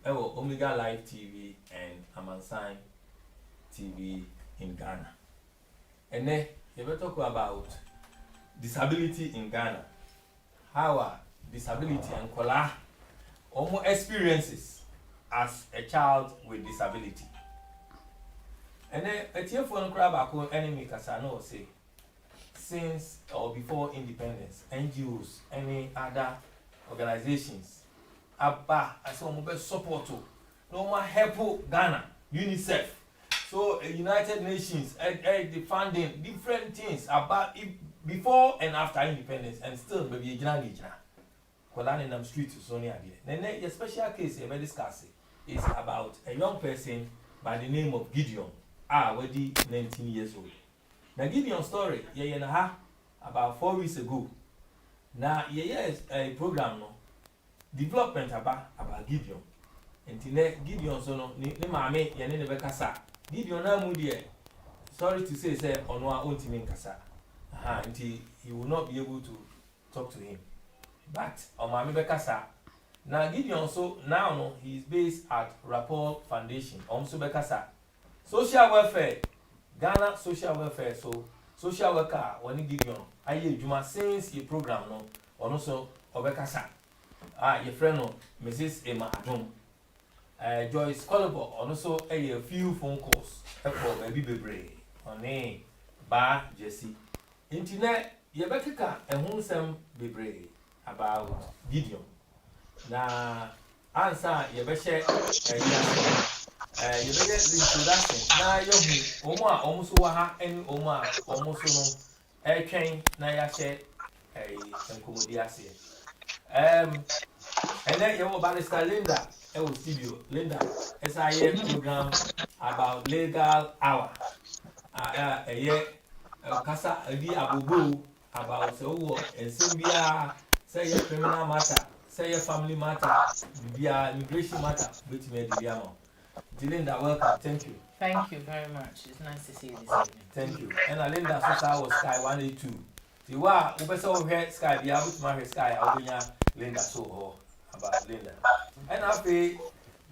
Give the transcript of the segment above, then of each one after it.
Omega Live TV and Amansan TV in Ghana. And then you will talk about disability in Ghana. How are disability and color almost experiences as a child with disability. And then a tear for no crab enemy Casano say since or before independence, NGOs, any other organizations, Abba, I saw mobile support to no more help Ghana, UNICEF. So United Nations, the funding, different things about before and after independence, and still maybe a Ghana. Kolani nam street to Sonia. Then a special case we discuss is about a young person by the name of Gideon. Already 19 years old. Now Gideon story, about 4 weeks ago. Now is a program no development about Gideon. And Gideon so no ni maame ye ne bekasa. Gideon na mu de sorry to say ono a ontimi nkasa. Until he will not be able to talk to him. But maame bekasa. Now Gideon so now no he is based at Rapport Foundation. So bekasa. Social welfare, Ghana social welfare, so social worker, when you give you, I Juma since your program, no, or also Obekasa. Your friend, no, Mrs. Emma Adom, Joyce Colliver, also a few phone calls, for baby baby, on name, Bar Jesse. Internet, Yabeka, and wholesome baby about Gideon. Now, answer Yabeshe, you better introduction. Now you Oma almost waha any Oma almost no air train na ya share a Comodiasi. And then you will barrister Linda, studio Linda, SIA program about legal hour. A year Casa a dia abubu about so and Symbia, say a criminal matter, say a family matter, via immigration matter, which made the Yamo. Linda, welcome. Thank you. Thank you very much. It's nice to see you this evening. Thank you. And Linda, so was Sky 182. You are over here, Sky, be able to marry Sky. I'll be Linda so about Linda. And I pay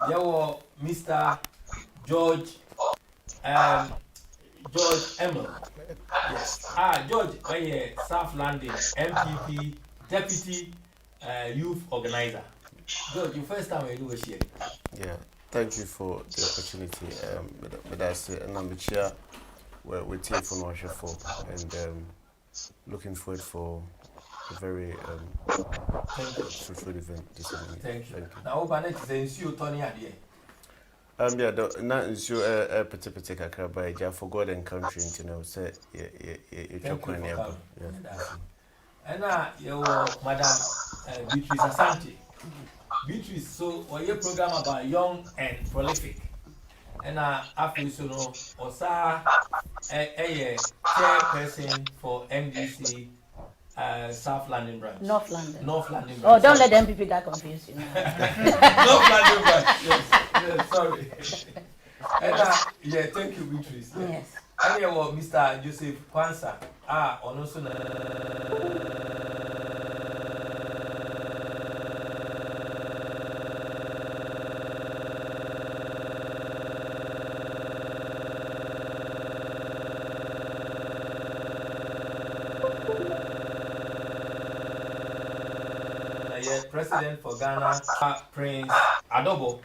your Mr. George Emmer. Yes. George, South London, MPP, Deputy Youth Organizer. George, your first time you do a share. Yeah. Thank you for the opportunity. But I say, and I'm here we're team for Norwich for and looking forward for a very fruitful event this evening. Thank you. Now, open it is you, Tony. Yeah, not issue a particular kakra by for God and country, you know, say, yeah. And now, you Madam Beatrice Asante. Beatrice, so or your program about young and prolific. And after so no, or a chairperson for MDC South London branch. North London. North London branch. Oh, don't let them people get confused. You know. North London branch. Yes, sorry. And yeah, thank you, Beatrice. Yes. And here was Mr. Joseph Kwanzaa. On also. President for Ghana, Prince Adobo,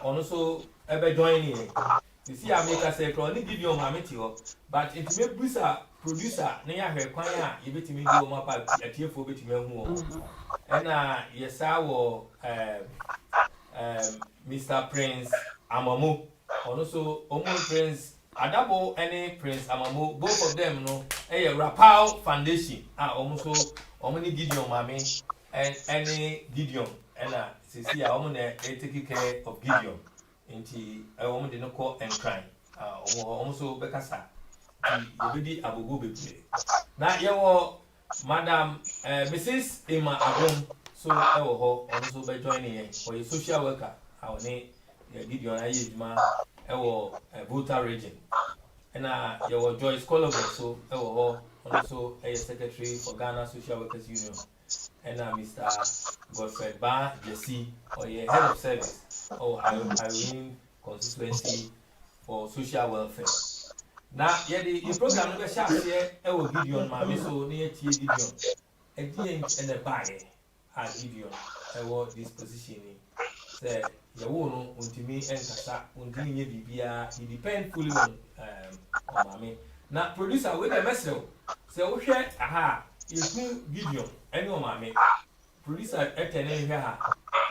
also ever joining. You see, I make a say, only give you my meteor, but it may producer, near her choir, you bet me do my part, a tear for bit me more. And yes, I will, Mr. Prince Amamu, also almost Prince Adabo, any Prince Amamu, both of them, no, a Rapport Foundation, almost, only give you mammy. And any Gideon, and see a woman taking care of Gideon. Into a woman did not call and cry. Also, Becassa, the baby Abu play. Now, you Madam Mrs. Emma Adom, so also by joining for a social worker. Our name Gideon Ayima, our Volta region. And your Joyce Colliver, so also a secretary for Ghana Social Workers Union. and Mr. Godfrey Ba Jesse, or your head of service, or Irene constituency for social welfare. Now, yeah, the program never shall say, I will give you on my so near to Gideon. A DN and a bag, I give you. I want this position. Say, you won't want to me and Kasa, until you be it depends fully on me. Now, producer, with a message. So, okay, aha, you Gideon, anyone, mammy. Producer, at an end here,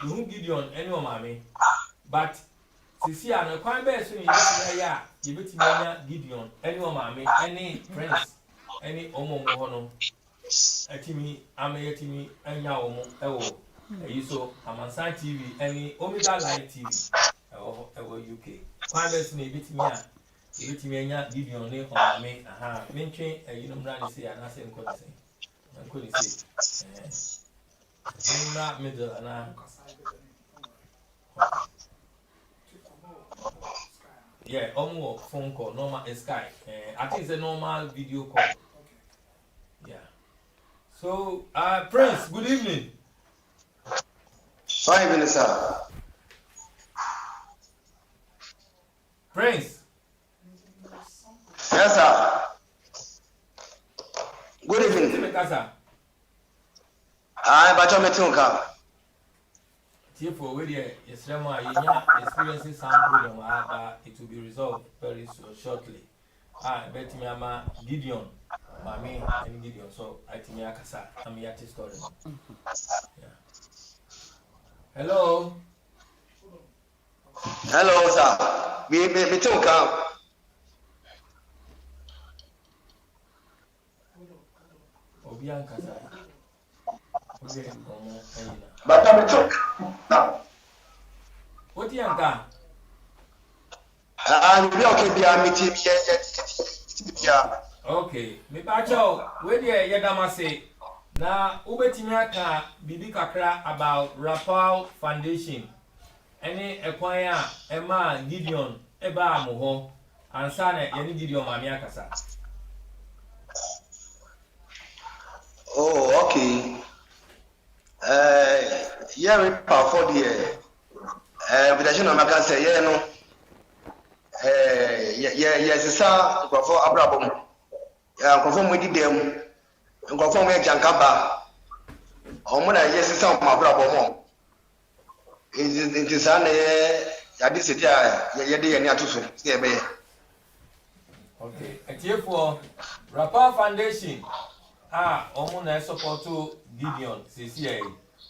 you won't Gideon, anyone, mammy. But, see, I'm a quite best when you bet me Gideon, anyone, mammy, any prince, any Omo, Atimi, Amayatimi, and Yaomo, you so Amansan TV, any Omega Live TV, or UK. Quite best me bet me. If you mean Gideon name or me, mention a union say and I say, I couldn't say. I'm not middle and I'm. Yeah, almost phone call, normal Skype. I think it's a normal video call. Yeah. So, Prince, good evening. Fine evening, sir. Prince. Yes, sir. Good evening. But you're meeting her. Therefore, with your experiencing some problem, it will be resolved very shortly. I bet me I'm Gideon, Mammy, and Gideon. So I think I'm here to story. Hello. Hello, sir. We took her. But I'm took. What do you got? And we okay, be a meeting here. Okay, me bacho, where the Yadama say, now Ubetimiaka Bibi Kakra about Rapal Foundation. Any acquire Emma Gideon, Eba Moho, and Sana Yenny Gideon Mamiakasa. Oh, okay. Yeah, we for the but I know I can say, yeah, no. Yes, sir, go for Abraham. Yeah, conform with them. Conform with Jankaba. How many yes, sir, my brother. It is an I did okay, and therefore, Rapal Foundation. Omuna support to Gideon, CCA.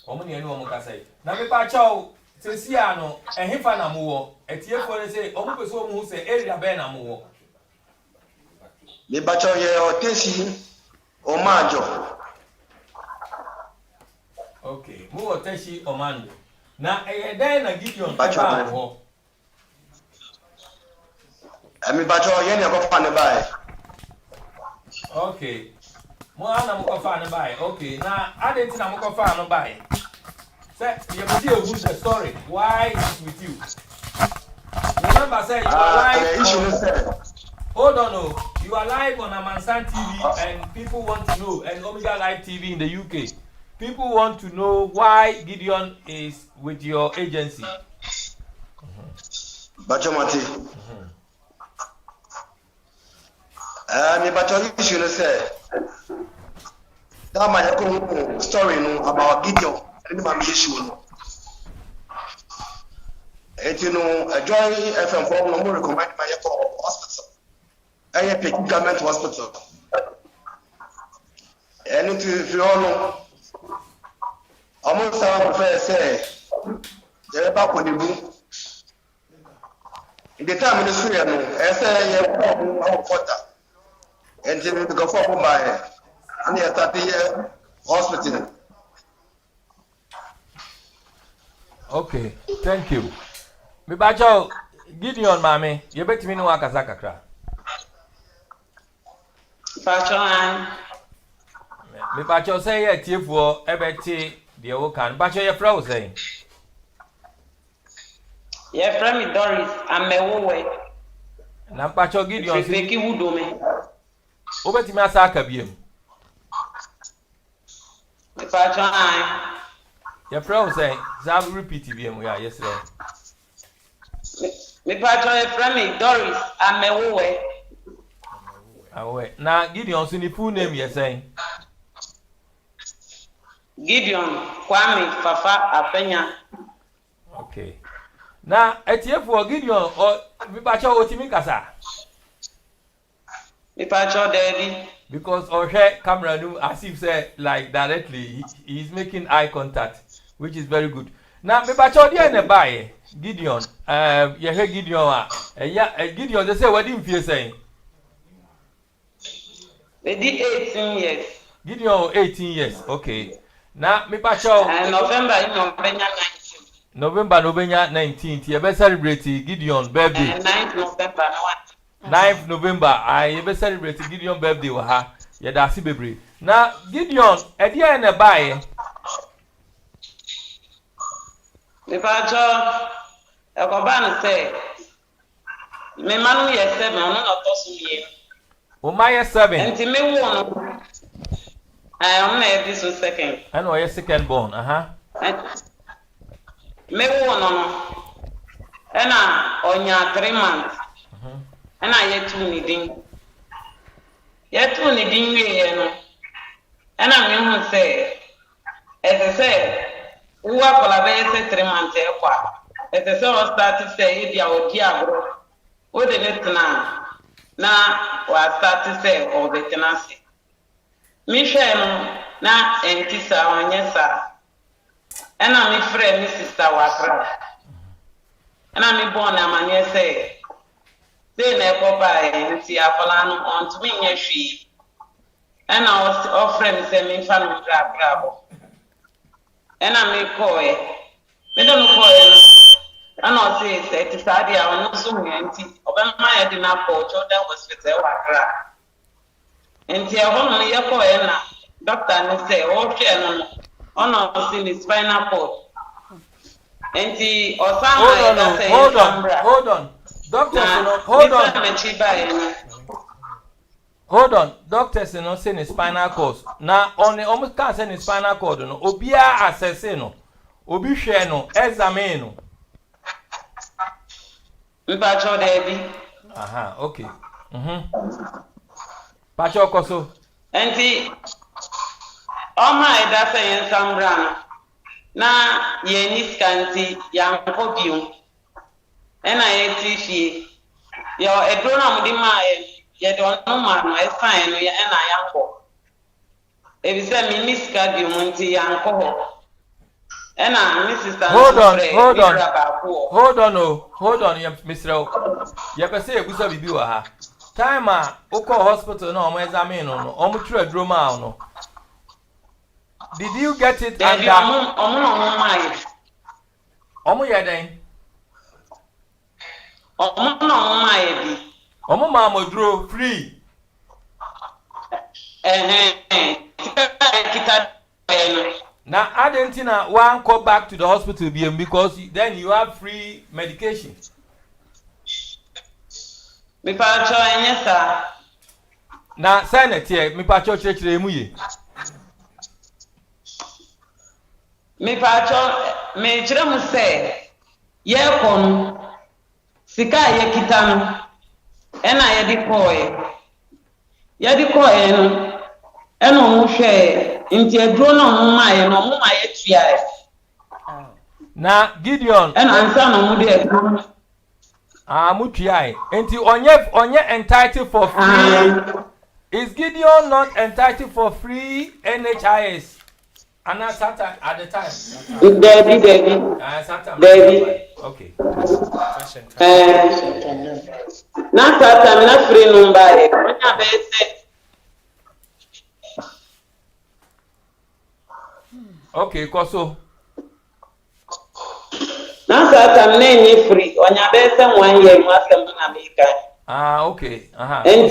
Omuni and Omukasai. Navipa Chow, Ceciano, and Hifana Muo, a tear for the say, Omukaso who say area Bena Muo. The Bacho or Tessie or Majo. Okay, Muo Teshi or Mando. Now, a then a Gideon Bacho. I mean, Bacho, Yenya go find a buy. Okay. Moana Mukofa buy. Okay, now I didn't know Mukofa buy. Say, you will see the story. Why is with you? Remember, say you are live. Hold on, no. You are live on Amansan TV, and people want to know, and Omega Live TV in the UK. People want to know why Gideon is with your agency. Bachomati. Me Bacho issue say. That my story about Gideon and my issue. And Joy FM for no more recommend my hospital. I pick government hospital. And if you all know, almost some prefer say, they're back on the boom. In the time in the Syria, I say, I'm quarter. And then we go for by. And he started hospital. Okay, thank you. Me bacho Gideon mami, you bet me no akasa kakra. Bacho me bacho say ye tiefuo ebeti de wo kan. Bacho ye fra wo say. Ye fra me Doris amewowe. Na bacho Gideon se ki wudo me. Obeti me asa aka biem. Me patch on. Your friend say, "Zab repeat VM." Yeah, yesterday. Me patch on friend me Doris. I'm a way. Away. Now Gideon, so the full name you're saying. Gideon Kwame Fafa Apenya. Okay. Now, etiye for Gideon or me bacha otimi kasa. Me patch on Debbie. Because our hair camera no as if say like directly he's making eye contact, which is very good. Now me bacha odi na buy Gideon. You hear Gideon Gideon they say what him feel saying. They did 18 years. Gideon 18 years. Okay. Now me bacha November November 19th. You be celebrate Gideon birthday. 9th November. 9th November, I be celebrate Gideon birthday wa ha. Ya da si bebre. Na Gideon, e dia na buy. Me patch Ekobana say, me manu ye 7, no not to ye. O my 7. And me won. I am na this second. And o your second born, Me won no. Ena onya 3 months. Ena ye 2 ni din. Ye 2 ni din we no. Ena me hu say, as I say, uwa kola be say 3 months e kwa. As I say o start to say dia odi agro. O de netna na wa start to say o betenase. Mi hwe no na entisa onye sa. Ena mi frɛ mi sister Wakra. Ena mi born na manye say say na ekoba enti akola no on to me nya hwi. Ena o frɛ mi say mi fa no brabo. Ena mi koe. Me don koe no. Ena o say ti sadi a ono so enti obema ya di na po Jordan Hospital Wakra. Enti e ho no ye koe na doctor ni say o hwe no ono si ni spinal cord. Enti osama hold on. Doctor hold on. Doctors no say ni spinal cord. Na on almost can say ni spinal cord no. Obia assess no. Obi hwe no, examine no. Mpacho Debbie. Aha, okay. Pacho koso. Enti Oma eda say yen sambra na ye ni skanti ya nko biu. Ena ye ti fie. Yo edro na mudi ma ye don no ma no e sign no ye ena ya nko. E bi say mi ni ska biu munti ya nko ho. Ena mi sister Hold on, Mr. You can say ebusa bibi wa ha. Time a uko hospital no omo examine no omo tru adroma no. Did you get it under Omo ye den? Omo ma modro free. Now Argentina one go back to the hospital because then you have free medication. Me pacho enyesa. Na senate here me pacho chire mu ye. Me pacho me chire mu se ye kon sika ye kitano ena ye di koe. Ye di koe no ena mu hwe nti edro no mu maye no mu maye tua. Na Gideon ena ansa no mu de edro mutuai. Enti onye entitled for free. Is Gideon not entitled for free NHIS? And at the time. Debbie. Okay. Not that I'm not free number. Okay, Koso. Now that I'm not free. On your best 1 year, you must come to America. Okay. And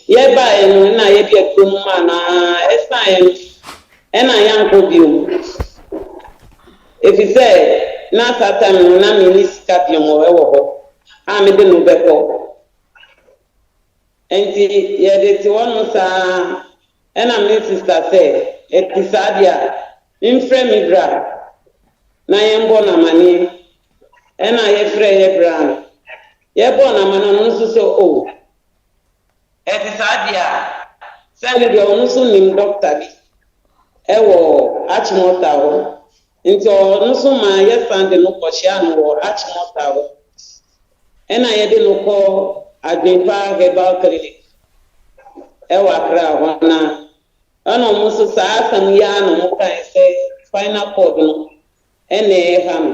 ye buy no na ye be kuma na explain and I am for you. If you say na satan na minister bi mo e wo ho a me de no beko enti ye de ti wonu sa ɛna me sister sɛ ɛti saa deɛ a mfrɛ me bra na yɛmbɔ n'amanneɛ ɛna yɛfrɛ yɛ bra no yɛbɔ n'amanneɛ no nso sɛ o ɛti saa deɛ a sɛne deɛ ɔno nso nim dɔkta bi ɛwɔ akyemɔta hɔ nti ɔno nso ma yɛsan de no kɔhyia no wɔ akyemɔta hɔ ɛna yɛde no kɔ adwempa herbal clinic ɛwɔ akra hɔ na ɛna ɔmo nso saa asɛm yi a na ɔmo kae sɛ spinal cord no ɛna ɛha no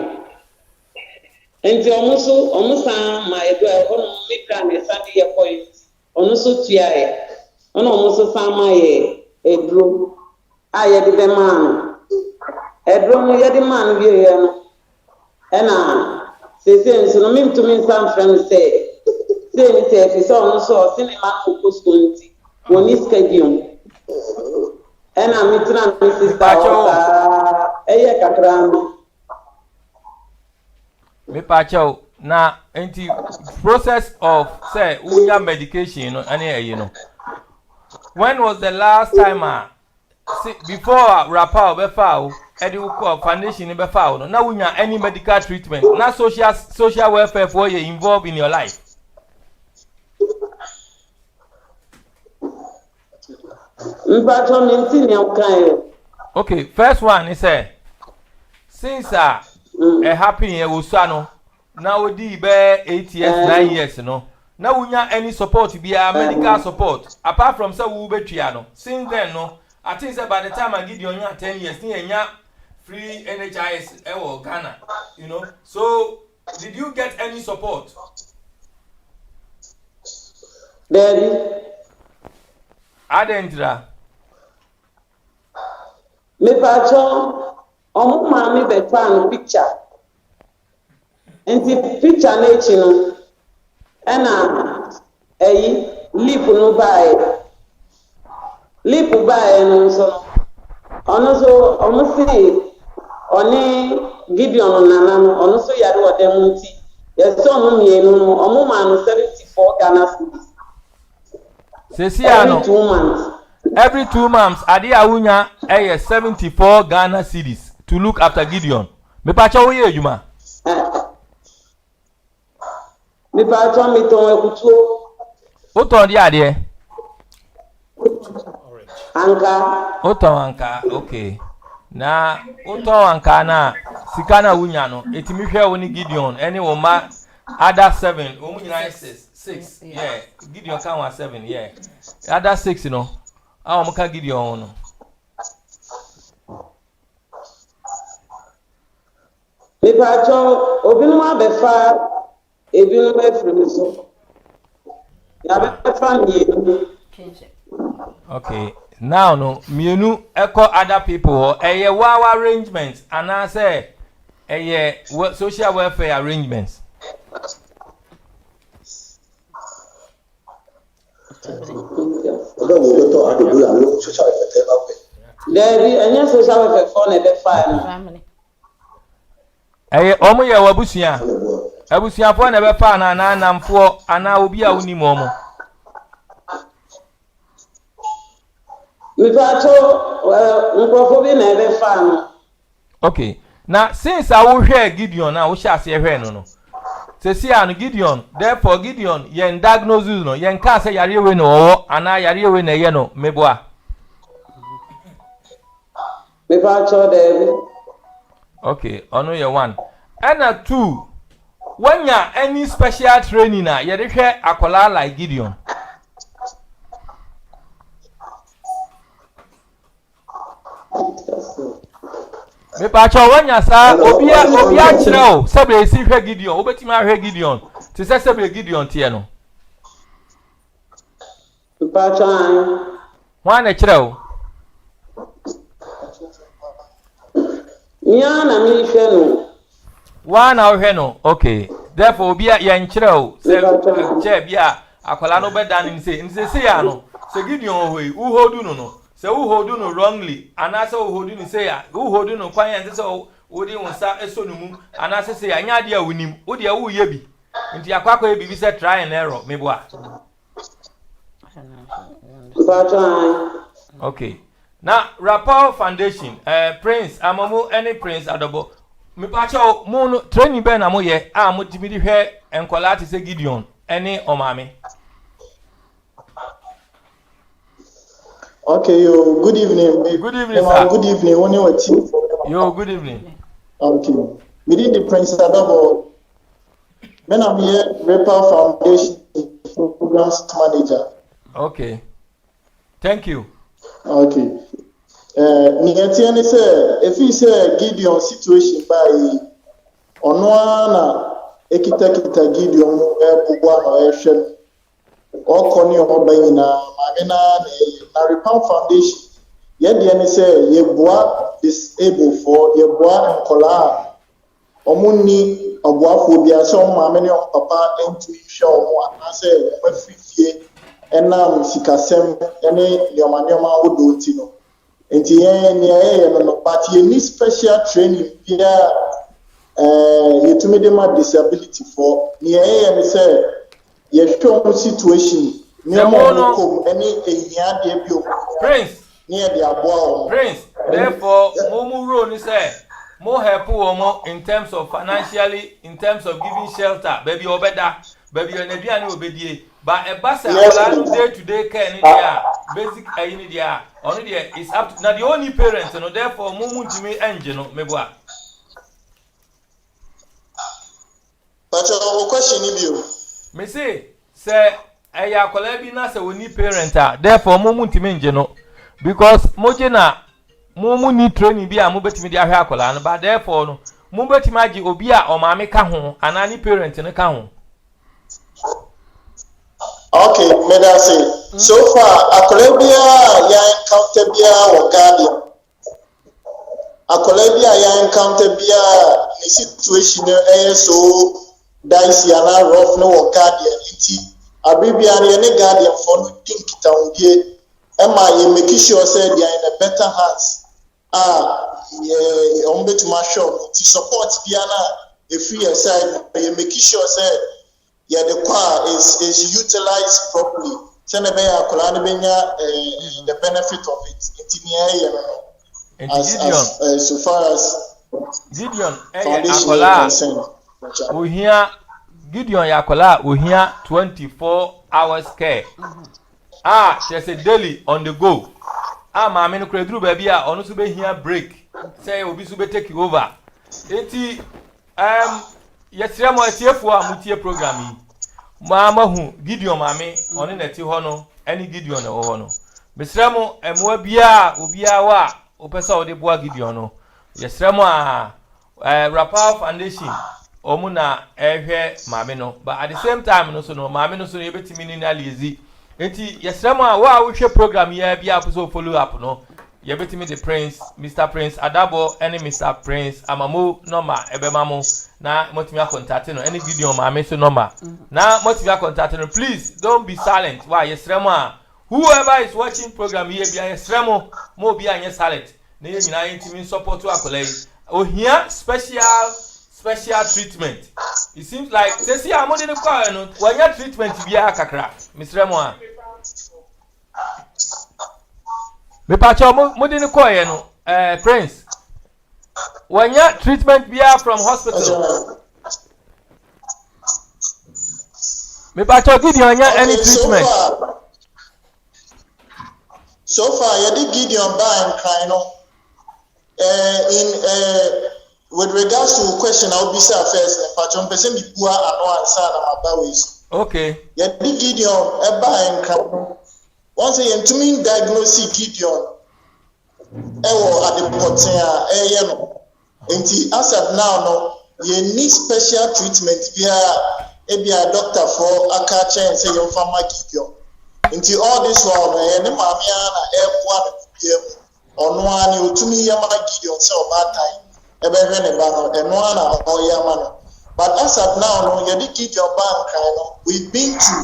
nti ɔmo san ma yɛdo a ɛhɔ no mekra na ɛsan de yɛ kɔ yi ɔno nso tua yɛ ɛna ɔmo nso san ma yɛ eduro a yɛde bɛmaa no eduro no yɛde maa no wie yɛ no ɛna sese nso no mentumi nsa mfrɛ no sɛ sɛ ne sɛ ɛfi sɛ ɔno nso ɔse ne ma no kɔ so nti wɔne stadium ɛna metena me sister ɔsaa ɛyɛ kakra no mepakyɛw na nti process of say unya medication no ane ayi no when was the last time before rapper befa edi ko foundation befa no na unya any medical treatment na social welfare for you involved in your life? Okay, first one is since happen here usano na odi be 8 years 9 years no na unya any support be medical support apart from say we betua no since then no I think say by the time I give you 10 years ni enya free NHIS Ghana, you know. So did you get any support? Daddy Adentra me pacho omo mami be fan picture enti picture na echi no ena lip no bae no so ono so omo si oni Gideon nana no ono so yare odem nti yeso no mienu no omo ma no 74 Ghana cedis Sesiano every 2 months ade awunya 74 Ghana cedis to look after Gideon. Me pa cho ye adwuma. Me pa cho me ton ekutuo. O ton di ade? Anka. O ton anka, okay. Na o ton anka na sika na wunya no etimi hwe wo ni Gideon any wo ma other 7 o mu nyina 6 yeah Gideon kan wa 7 yeah other 6 no a o mu ka Gideon no me pa cho obinu ma be fa ebinu ma free so ya be fa mi. Okay, now no mienu echo other people eye wawa arrangements and I say social welfare arrangements. There any social welfare for never fine. Omo ye wabusia. Abusia for never fine na namfo ana obi a woni momo. Okay. Now since I will hear Gideon now we shall see no. Say see an Gideon, therefore Gideon yen diagnosis no yen ka say yare we no ana yare we na ye no meboa. Me pa cho there. Okay, ono ye 1. And 2, when ya any special training na ye dey hwe akola like Gideon. Me pa cho wanya sa obia kire o sabe si hwe Gideon obetimi ahwe Gideon ti se sabe Gideon tie no me pa cho an wan kire o nya na mi hwe no wan na hwe no okay therefore obia ye nkire o se che bia akola no be dan ni se ya no se Gideon hoi u hodu no se u hodu no wrongly anase u hodu ni say u hodu no kwan yan se wo di wonsa eso no mu anase say anya de a wonim wo de wo ye bi nti akwakwa e bibi say try and error meboa. Okay. Now, Rappel Foundation, Prince, Amamu, any Prince Adobo. Me pacho mo training ben amoye mo timidi hwe enkola te se Gideon any omame. Okay, yo, good evening. Good evening, sir. Good evening. When you team. Yo, good evening. Okay. Within the Prince Adobo, when I'm here, Rappel Foundation Programs Manager. Okay. Thank you. Okay. Nigetiani say if he say Gideon situation by Onwana ekita Gideon bugwa no ehwe okoni obayina mamena na Rappel Foundation yede ani say yeboa disabled for yeboa nkola omuni oboafo bia so mamene papa enti hwe omo anase mafifie enam sikasem ene yomanyoma odo ti no enti no but you need special training via you disability for me say you show situation Prince Prince therefore mo role ni say mo help wo in terms of financially, in terms of giving shelter baby obeda baby onaduane obedie but e ba say day to day care ni dia basic ni dia only there is up to now the only parent no therefore mo ntimi enje no meboa. But your question ni bio me say eya akola bi na say oni parent therefore mo ntimi enje no because mo je na mo need training bi a mo betimi di ahwe akola no but therefore no mo betimi agi obi a o maame ka ho anani parent ne ka ho. Okay, medase. So far, akolebia ya encounter bia or guardian. Akolebia ya encounter bia the situation so dicey and rough no or guardian. Iti abibia any guardian for no think it on die. Emma you make sure say they are in a better hands. To my shop to support piana a free side you make sure say the car is utilized properly. Send the benefit of it. So far as Gideon akola ohia Gideon yakola ohia 24 hours care. There's a daily on the go. Maame no kreduru ba bia ono so be hia break. Say obi so be take over. Enti yesire mo atiefo a mutie program yi. Mama hu Gideon maame ono na ti ho no, ani Gideon na ho no. Besire mo emwa bia obi a wa opesa ode boa Gideon no. Yesire mo Rappel Foundation omu na ehwe maame no. But at the same time no so no maame no so yebetimi ni na lazy. Enti yesire mo wa wo hwe program ya bia so follow up no. Yebetimi the Prince, Mr. Prince Adabo, any Mr. Prince Amamu number ebemamo na motimia contact no any video maame so number na motimia contact no please don't be silent why yesremo whoever is watching program here bia yesremo mo bia anye silent na ye nyina intimi support to akolai ohia special treatment. It seems like say see amode ne kwa no wanya treatment bia kakra misremo me pacho mo de ne koye no Prince when your treatment be from hospital me pacho Gideon any treatment so far you did Gideon by and cry no with regards to question I'll be say first pacho person be poor and answer na mabawe okay you did Gideon by and cry once you to diagnose Gideon at the potin no enti as of now no you need special treatment via a doctor for aka chain say your farmer Gideon enti all this one ne maame na one PM ono ani otumi yama Gideon say about time ebehwe ne ba no eno na oyama no but as of now no you dey Gideon bank no we've been to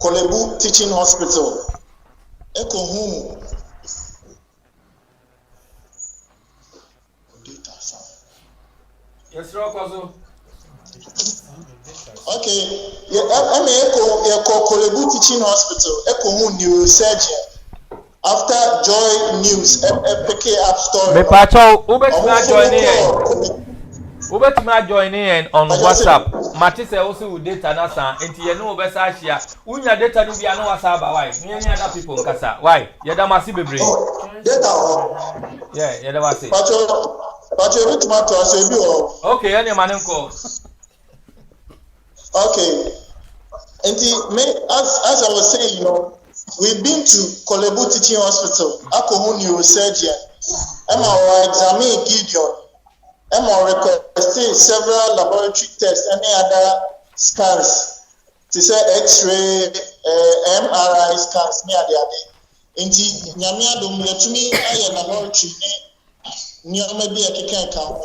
Kolebu Teaching Hospital eko home. Yes, Rokozo. Okay, Kolebu Teaching Hospital, eko neurosurgeon. after Joy News pick up story. Me pacho ubetuma join in. Ubetuma join in on WhatsApp. Matise also with data na san enti ye no obesa hia. Unya data no bia no WhatsApp ba why? Me any other people nkasa. Why? Ye da masi bebre. Data. Yeah, ye da masi. Pacho ubetuma to aso bi o. Okay, any man nko. Okay. And as I was saying, we've been to Kolebu Teaching Hospital, Akohu neurosurgeon, Emma examine Gideon, Emma requested several laboratory tests, any other scans, to say X-ray, MRI scans, near the other. Inti Nyamia do me to me, I am a laboratory, near maybe a kick account.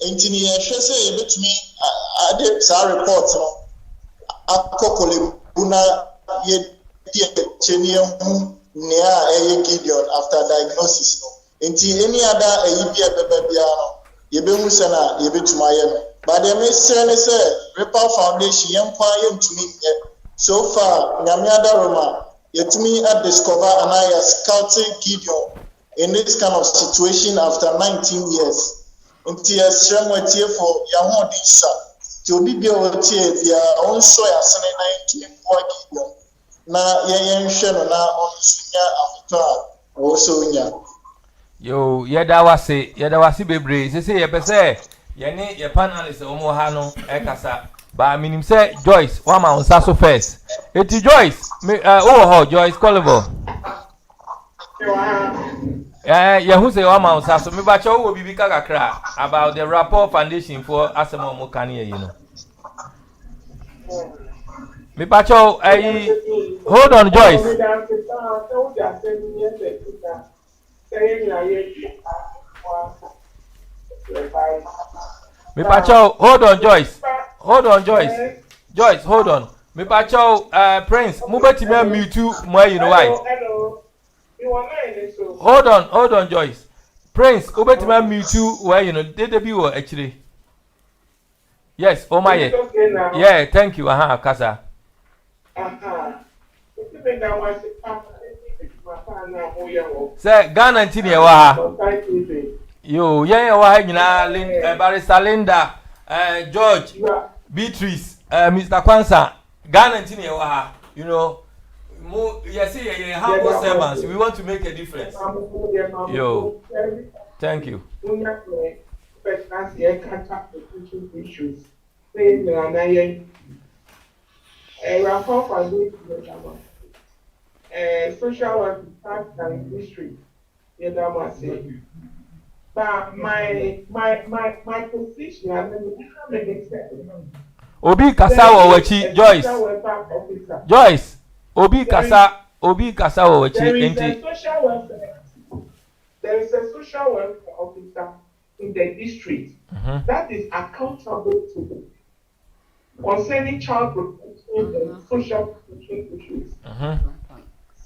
Inti near say a bit to me, I did some reports. Akokole buna ye chenie nea Gideon after diagnosis enti any other bia bebia no ye be hu se na ye betuma ye no but dem say Ripple Foundation yen kwa ye ntumi so far nyame adaroma yetumi discover and I scouting Gideon in this kind of situation after 19 years enti esremwetie for ya ho disa to be otie bia on so ya sene 19 Gideon na yen hwe no na on sunya afoto a wo so nya Yo yeda wase bebre se ye pese ye ne ye panelist omo ha no ekasa ba minim se Joyce wa ma unsa so first eti Joyce me Joyce Colliver ye hu se wa ma unsa so me ba che wo bibi kakra about the Ripple Foundation for asemo mo kan ye me ba che hold on Joyce Me pacho, hold on Joyce. Joyce, hold on. Me pacho, Prince, mubeti me mutu mo you know why? Hold on Joyce. Prince, ubeti me mutu where you know they be wo actually. Yes, oh my yeah, thank you. Kasa. Say Ghana ntini e wa ha. Yo, yen wa ha nyina Barrister Linda, George, Beatrice, Mr. Kwansa. Ghana ntini e wa ha. You know, you humble servants. We want to make a difference. Yo, thank you. Social work and district. But my position, Obi kasa wo wachi Joyce. Joyce, Obi kasa wo wachi enti. There is a social welfare officer in the district that is accountable to concerning child protection and social protection issues.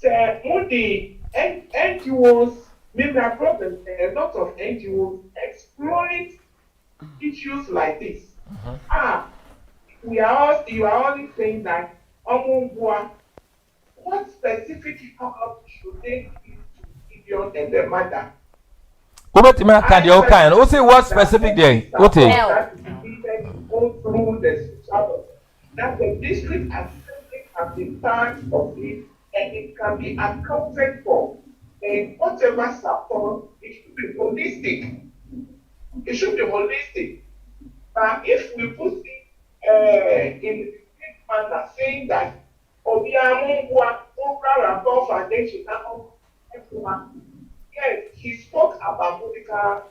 So, Moody, NGOs, maybe a problem, a lot of NGOs exploit issues like this. You are only saying that, what specific help should they give to Gideon and the mother? What specific day? What is go through the channel that the district assembly can be part of it and it can be accounted for. And whatever support, it should be holistic. It should be holistic. But if we put it in this manner, saying that Ripple Foundation, yes, he spoke about medical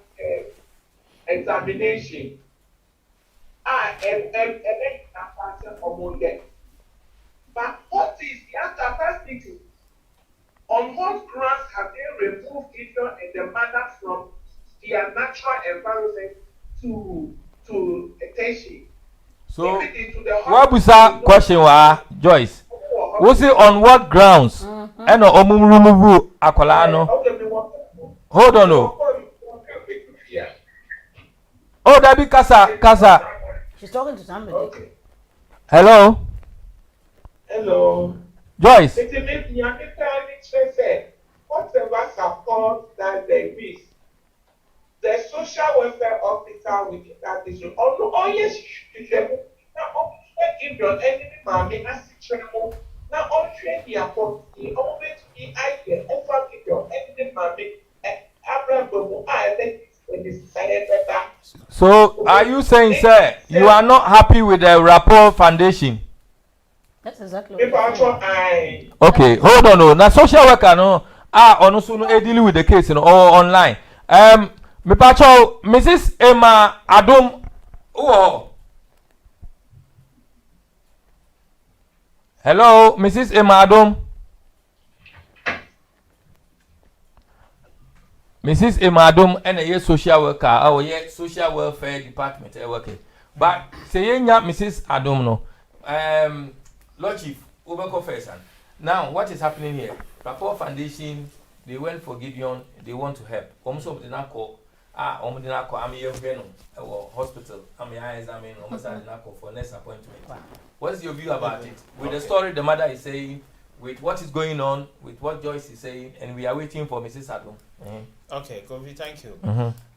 examination. But what is their capacity? On what grounds have they removed Gideon and the mother from their natural environment to attention? So, what was that question, Joyce? Was it on what grounds? And remove Akolano. Hold on, Oh, that be Kasa. She's talking to somebody. Okay. Hello. Hello. Joyce. Whatever support that there is. The social welfare officer within that district, oh yes, now give your enemy mommy as a now on train the apology, always be idea, offer give your enemy mommy, and Abraham, I think when this better. So, are you saying, sir, you are not happy with the Rapport Foundation? That's exactly what Okay, hold on. No, now social worker no also no dealing with the case, you know, or online. Me pacho, Mrs. Emma Adom. Oh, hello, Mrs. Emma Adom. Mrs. Emma Adom, and a social worker. Oh, yeah, social welfare department working. But say Mrs. Adom no. Lord Chief, Obeko first. Now, what is happening here? Rapport Foundation, they went for Gideon, they want to help. Almost did not call. I'm here hospital. I'm here almost for next appointment. What's your view about it? With the story the mother is saying, with what is going on, with what Joyce is saying, and we are waiting for Mrs. Adom. Okay, Kofi, thank you.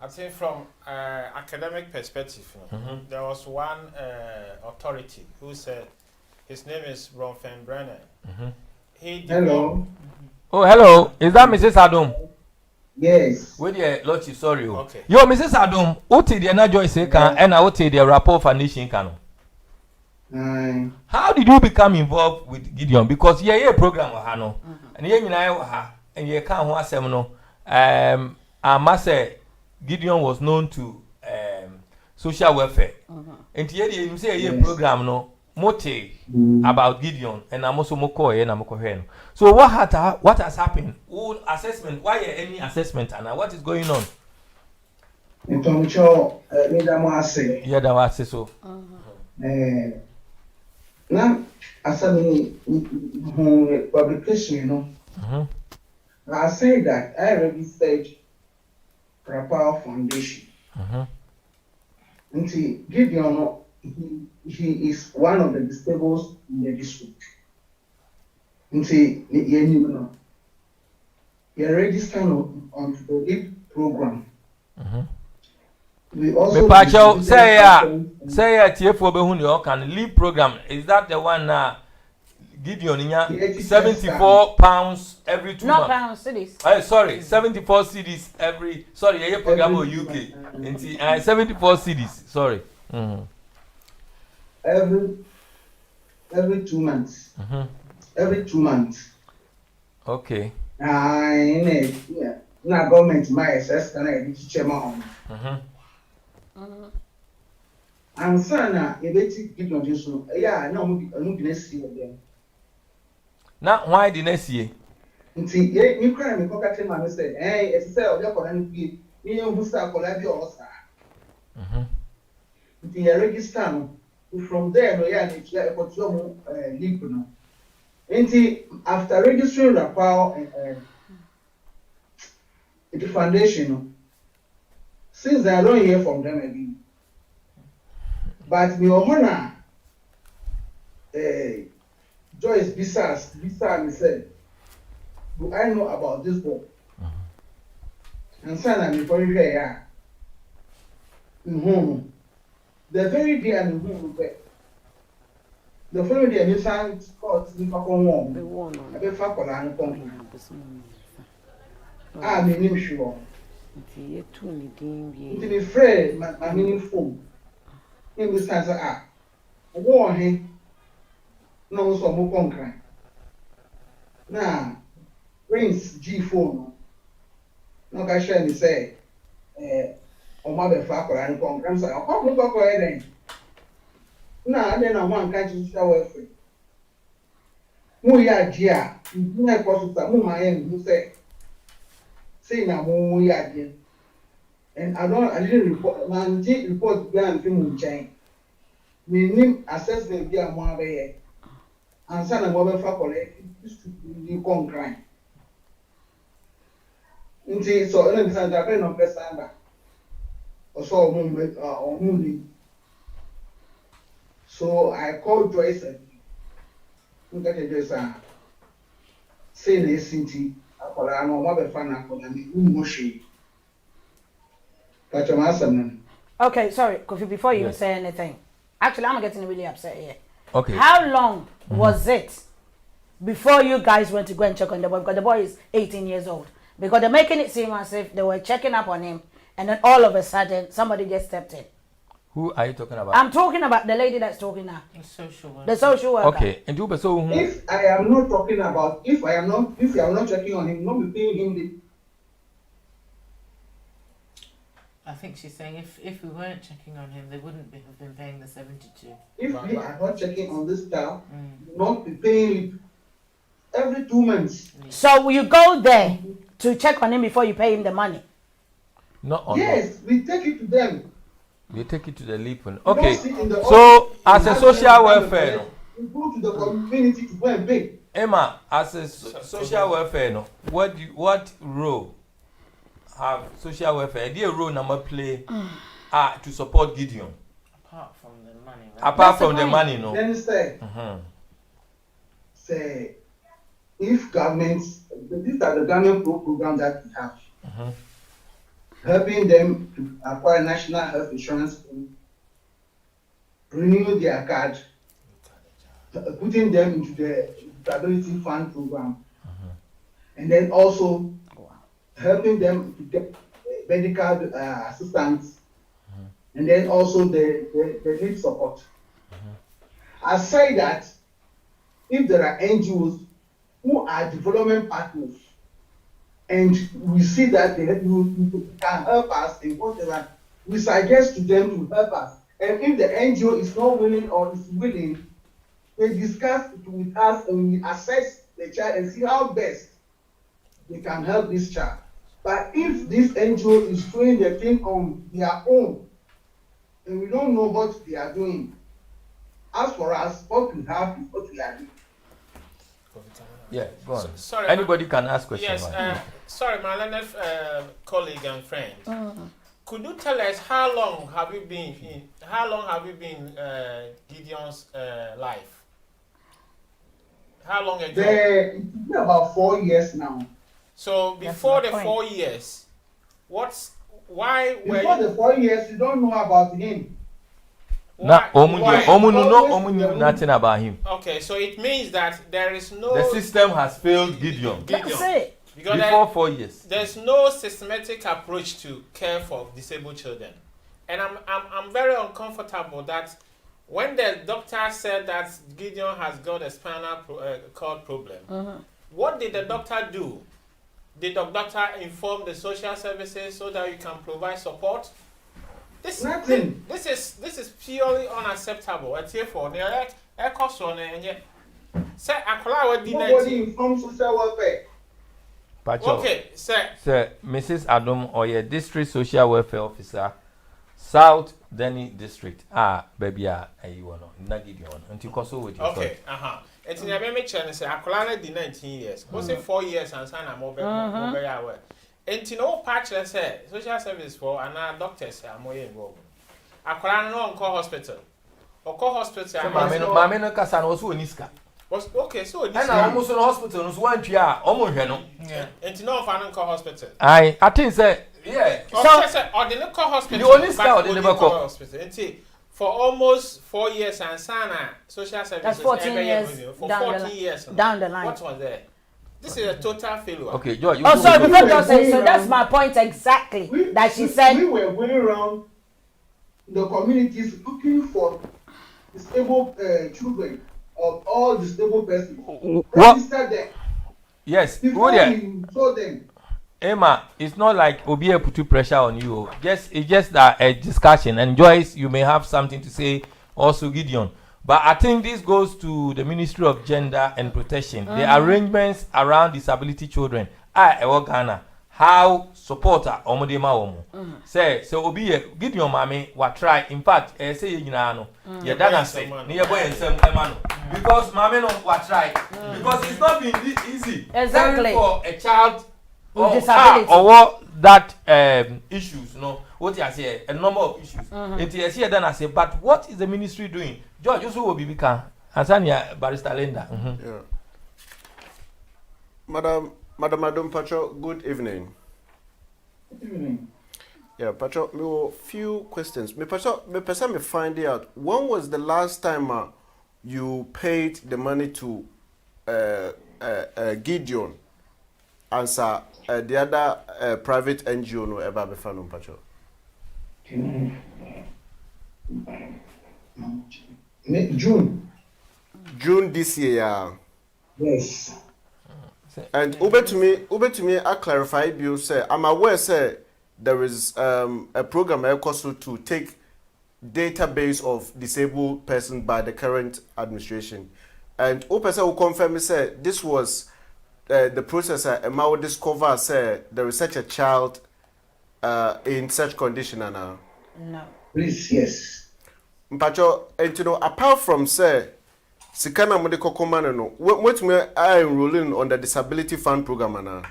I think from academic perspective, there was one authority who said, his name is Ronfen Brenner. Hello. Oh, hello. Is that Mrs. Adom? Yes. Wait there, Lord Chief, sorry. Okay. Yo, Mrs. Adom, what did the Joyce say can and what did the Rapport Foundation can? How did you become involved with Gideon? Because yeah, program was no, and yeah, and you can't want some no. I must say, Gideon was known to social welfare. And here you say a program no mote about Gideon, and I'm also moko and I'm moko. So what has happened? Who assessment? Why any assessment and what is going on? Yeah, that was so. Now, as I publication, you know, I say that I registered Rapport Foundation. And Gideon, he is one of the disabled in the district. And you know, he registered on the LEAP program. We also say TF can LEAP program. Is that the one Gideon in 74 pounds every 2 months? No pounds, cities. Sorry, 74 CDs every. Sorry, a program of UK. 74 CDs. Sorry. Every 2 months. Every 2 months. Okay. Yeah. Now government my assess can I teach them on. And son, if they give you this, yeah, no, I'm gonna see again. Now, why the next year? See, you cry me, cock at him and say, hey, it's a of your me, who start collabi or star. The register from there, no, yeah, it's like what you leap now. And after registering Rapport and the foundation, since I don't hear from them again. But me honor, Joyce Bisa me said, do I know about this book? And son, I'm very here. The very day I'm home, the following day I signed court in Pakon. I be Fakola and Pong. I'm in sure. To be fair, my meaningful. In this sense, I warn him. No, so more concrete. Now, Prince G4. No, I shall say, on my faculty and concrete. So I'll come look then. Now, then I want to shower free. Muya Gia, you have possible some my end who say now, Muya Gia. And I didn't report, man, did report grand film chain. We name assessment via Moabe. And son of mobile faculty, you come crime. Indeed, so in the Santa Fe no Pesamba or so or moving. So I called Joyce and look at the dresser. Say the city, akola no mo be fa na akola ni mo hwe. Pacha ma asam. Okay, sorry, Kofi, before you say anything. Actually, I'm getting really upset here. Okay. How long was it before you guys went to go and check on the boy? Because the boy is 18 years old. Because they're making it seem as if they were checking up on him, and then all of a sudden somebody just stepped in. Who are you talking about? I'm talking about the lady that's talking now. The social worker. The social worker. Okay. And you so If I am not talking about, if you are not checking on him, not be paying him the. I think she's saying if we weren't checking on him, they wouldn't have been paying the 72. If we are not checking on this child, not be paying him every 2 months. So you go there to check on him before you pay him the money? not on. Yes, we take it to them. We take it to the leap. We Okay. don't sit in the So office, as we a have social them welfare, no. we go to the community to go and pay. Emma, as a social welfare, no. What role have social welfare? Their role number play to support Gideon. Apart from the money. Right? Apart from the money, no. Then say, say, if governments, these are the government program that we have, helping them to acquire national health insurance, renew their card, putting them into the stability fund program, and then also helping them to get medical assistance, and then also the need support. I say that if there are NGOs who are development partners, and we see that they can help us in whatever, we suggest to them to help us. And if the NGO is not willing or is willing, they discuss it with us and we assess the child and see how best they can help this child. But if this NGO is doing the thing on their own, and we don't know what they are doing, as for us, what we have is what we are doing. Yeah, go on. Sorry, anybody can ask questions. Yes, sorry, my learned colleague and friend. Could you tell us how long have you been Gideon's life? How long ago? It's been about 4 years now. So before the 4 years, why were Before you, the 4 years, you don't know about him. Nothing about him. Okay, so it means that there is no. The system has failed Gideon. That's it. Because Before 4 years. there's no systematic approach to care for disabled children, and I'm very uncomfortable that when the doctor said that Gideon has got a spinal cord problem, what did the doctor do? Did the doctor inform the social services so that you can provide support? Nothing. This is purely unacceptable. It's here for the say Nobody informs social welfare. okay, sir. Sir, Mrs. Adam Oye, District Social Welfare Officer, South Denny District. Baby, you want to Gideon. Until Koso with you. Okay, it's in a very challenge. Say, Akolana did 19 years. Was it 4 years and sign a mobile aware? And to know patch, say, social service for and doctors are more involved. Akolana no on call hospital. Or call hospital. Mamma no Casan was Niska. Okay, so And I almost in hospital was 1 year, almost. Yeah. And to know if call hospital. I think, sir, yeah. So, or the local hospital. You only scout the never call hospital. And for almost 4 years and sana social services. That's 14 years. For 14 years. Down the line. What was there? This is a total failure. Okay, George. Sorry, before you say so, that's my point exactly. That she said. We were going around the communities looking for disabled children of all disabled persons. Register them. Yes, Before we saw them. Emma, it's not like Obi put pressure on you. It's just that a discussion. And Joyce, you may have something to say. Also, Gideon. But I think this goes to the Ministry of Gender and Protection. The arrangements around disability children. Ghana. How supporter omodema omo. Say so Obi Gideon mame what try. In fact, say you know your dad say near boy and some emano. Because mame no what try. Because it's not been this easy. Exactly. For a child with disability. Or what that issues, no, what I say, a number of issues. It is here then I say, but what is the ministry doing? George, also will be Asania Barrister Linda. Yeah. Madam Pacho, good evening. Good evening. Yeah, Pacho, me have few questions. Me Pacho, me person me find out when was the last time you paid the money to Gideon answer the other private NGO no ever be found on Pacho? June this year. Yeah. Yes. And Ube to me, I clarify you say I'm aware say there is a program also to take database of disabled person by the current administration. And Ube will confirm me say this was the process Emma will discover say there is such a child in such condition now. No. Please, yes. Mpacho, and you know, apart from say Sikana Modeko Command, no, what me I enrolling on the disability fund program now?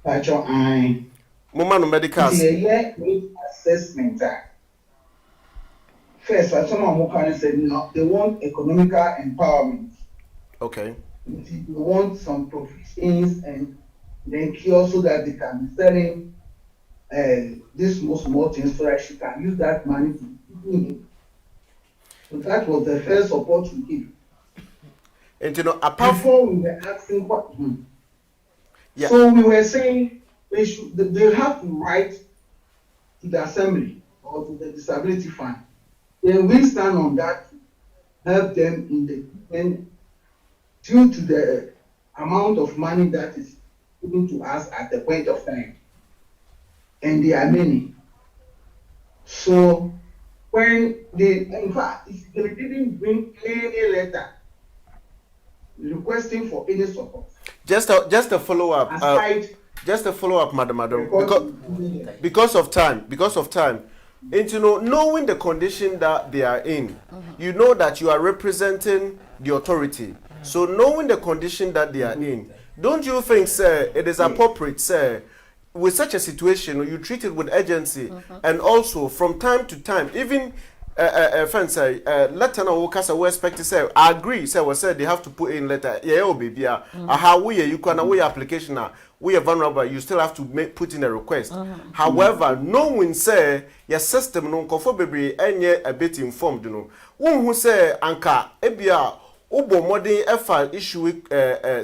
Pacho, I. Mama no medical. It's a year assessment. First, someone can say no, they want economical empowerment. Okay. They want some provisions and then cure so that they can be selling this small things so that she can use that money to. So that was the first support we give. And you know, apart before we were asking what. Yeah. So we were saying they have to write to the assembly or to the disability fund. Then we stand on that to help them due to the amount of money that is given to us at the point of time. And they are many. So when in fact, they didn't bring any letter requesting for any support. Just a follow up. Aside, just a follow up, madam. Because of time. And you know, knowing the condition that they are in, you know that you are representing the authority. So knowing the condition that they are in, don't you think, sir, it is appropriate, sir, with such a situation, you treat it with urgency, and also from time to time, even friends say, letter no workers we expect to say, I agree, say we said they have to put in letter, yeah, baby, how we you can away application now, we are vulnerable, you still have to put in a request. However, knowing say your system no confo baby enye a bit informed, you know. One who say anka ebia ubo modern efa issue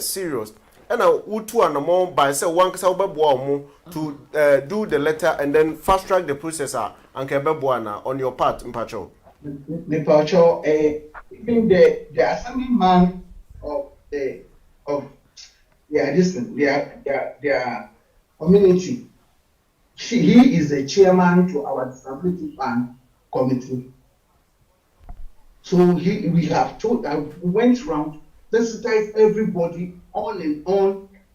serious. And I would two and more by say one to do the letter and then fast track the processor and Kebebuana on your part, Mpacho. Even the assemblyman of their community, he is the chairman to our disability fund committee. So we have told that we went around, sensitized everybody on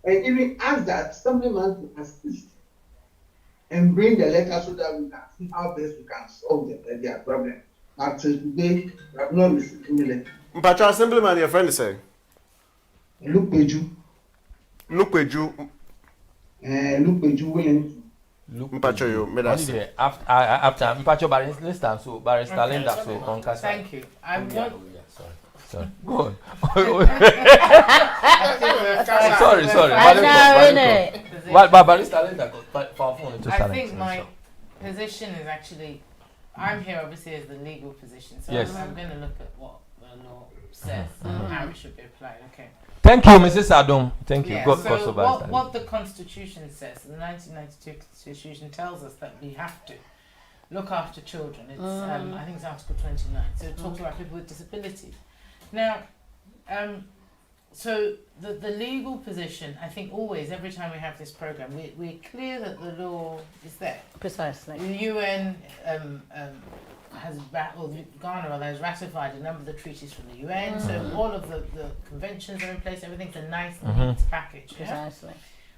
and even ask that assemblyman to assist and bring the letter so that we can see how best we can solve their problem. Until today, we have not received any letter. Mpacho, assemblyman, your friend is saying? Lukpeju willing to. Mpacho, you made us. After Mpacho barrister, so barrister Linda, so Concasa. Thank you. I'm not. Sorry. Go on. Sorry. Barrister Linda, I think my position is actually, I'm here obviously as the legal position, so yes. I'm going to look at what the law says and how it should be applied. Okay. Thank you, Mrs. Adom. Thank you. Yeah, God, so what the Constitution says, the 1992 Constitution tells us that we have to look after children. It's I think it's Article 29. So it talks about people with disabilities. Now, so the legal position, I think always, every time we have this program, we're clear that the law is there. Precisely. The UN Ghana has ratified a number of the treaties from the UN, so all of the conventions are in place, everything's a nice neat package. Yeah? Precisely.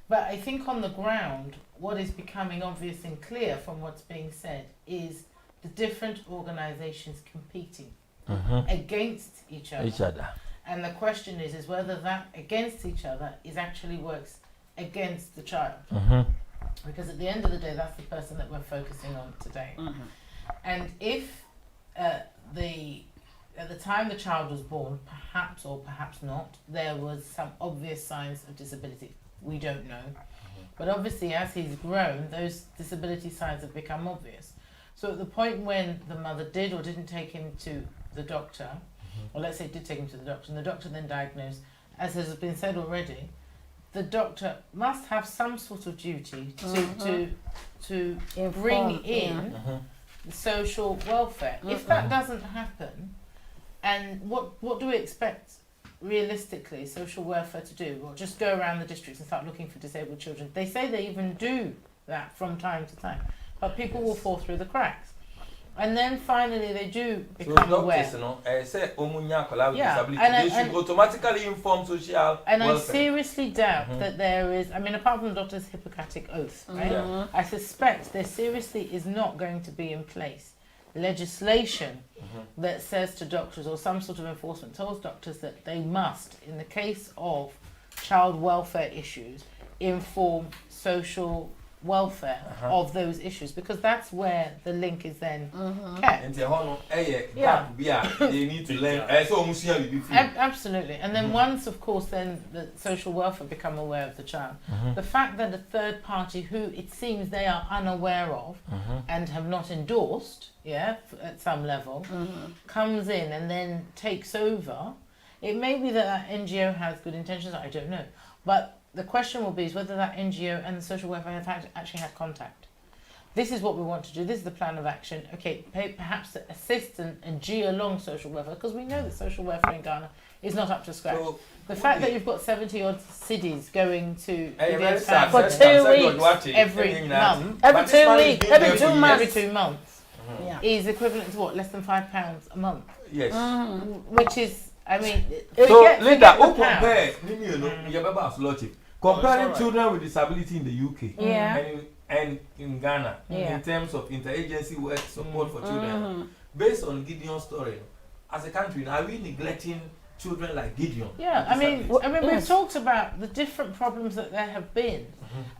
But I think on the ground, what is becoming obvious and clear from what's being said is the different organisations competing against each other. And the question is whether that against each other actually works against the child. Because at the end of the day, that's the person that we're focusing on today. And if at the time the child was born, perhaps or perhaps not, there was some obvious signs of disability. we don't know. But obviously, as he's grown, those disability signs have become obvious. So at the point when the mother did or didn't take him to the doctor, or let's say did take him to the doctor, and the doctor then diagnosed, as has been said already, the doctor must have some sort of duty to bring in the social welfare. If that doesn't happen, and what do we expect realistically social welfare to do? Well, just go around the districts and start looking for disabled children. They say they even do that from time to time, but people will fall through the cracks. And then finally they do become aware. Say disability, they should automatically inform social welfare. And I seriously doubt that there is, I mean, apart from the doctor's Hippocratic oath, right? I suspect there seriously is not going to be in place legislation that says to doctors, or some sort of enforcement tells doctors that they must, in the case of child welfare issues, inform social welfare of those issues, because that's where the link is then kept. And they need to learn. Absolutely. And then once, of course, then the social welfare become aware of the child. The fact that a third party who it seems they are unaware of and have not endorsed, at some level, comes in and then takes over. It may be that NGO has good intentions, I don't know. But the question will be is whether that NGO and the social welfare have actually had contact. This is what we want to do. This is the plan of action. Okay, perhaps to assist and G along social welfare, because we know that social welfare in Ghana is not up to scratch. So the fact that you've got 70 odd cities going to for 2 weeks every month, every 2 weeks, every 2 months, every 2 months is equivalent to what, less than £5 a month? Yes. Which is, I mean, so Linda, who comparing children with disability in the UK and in Ghana in terms of interagency work support for children, based on Gideon's story, as a country, are we neglecting children like Gideon? Yeah, I mean, we've talked about the different problems that there have been.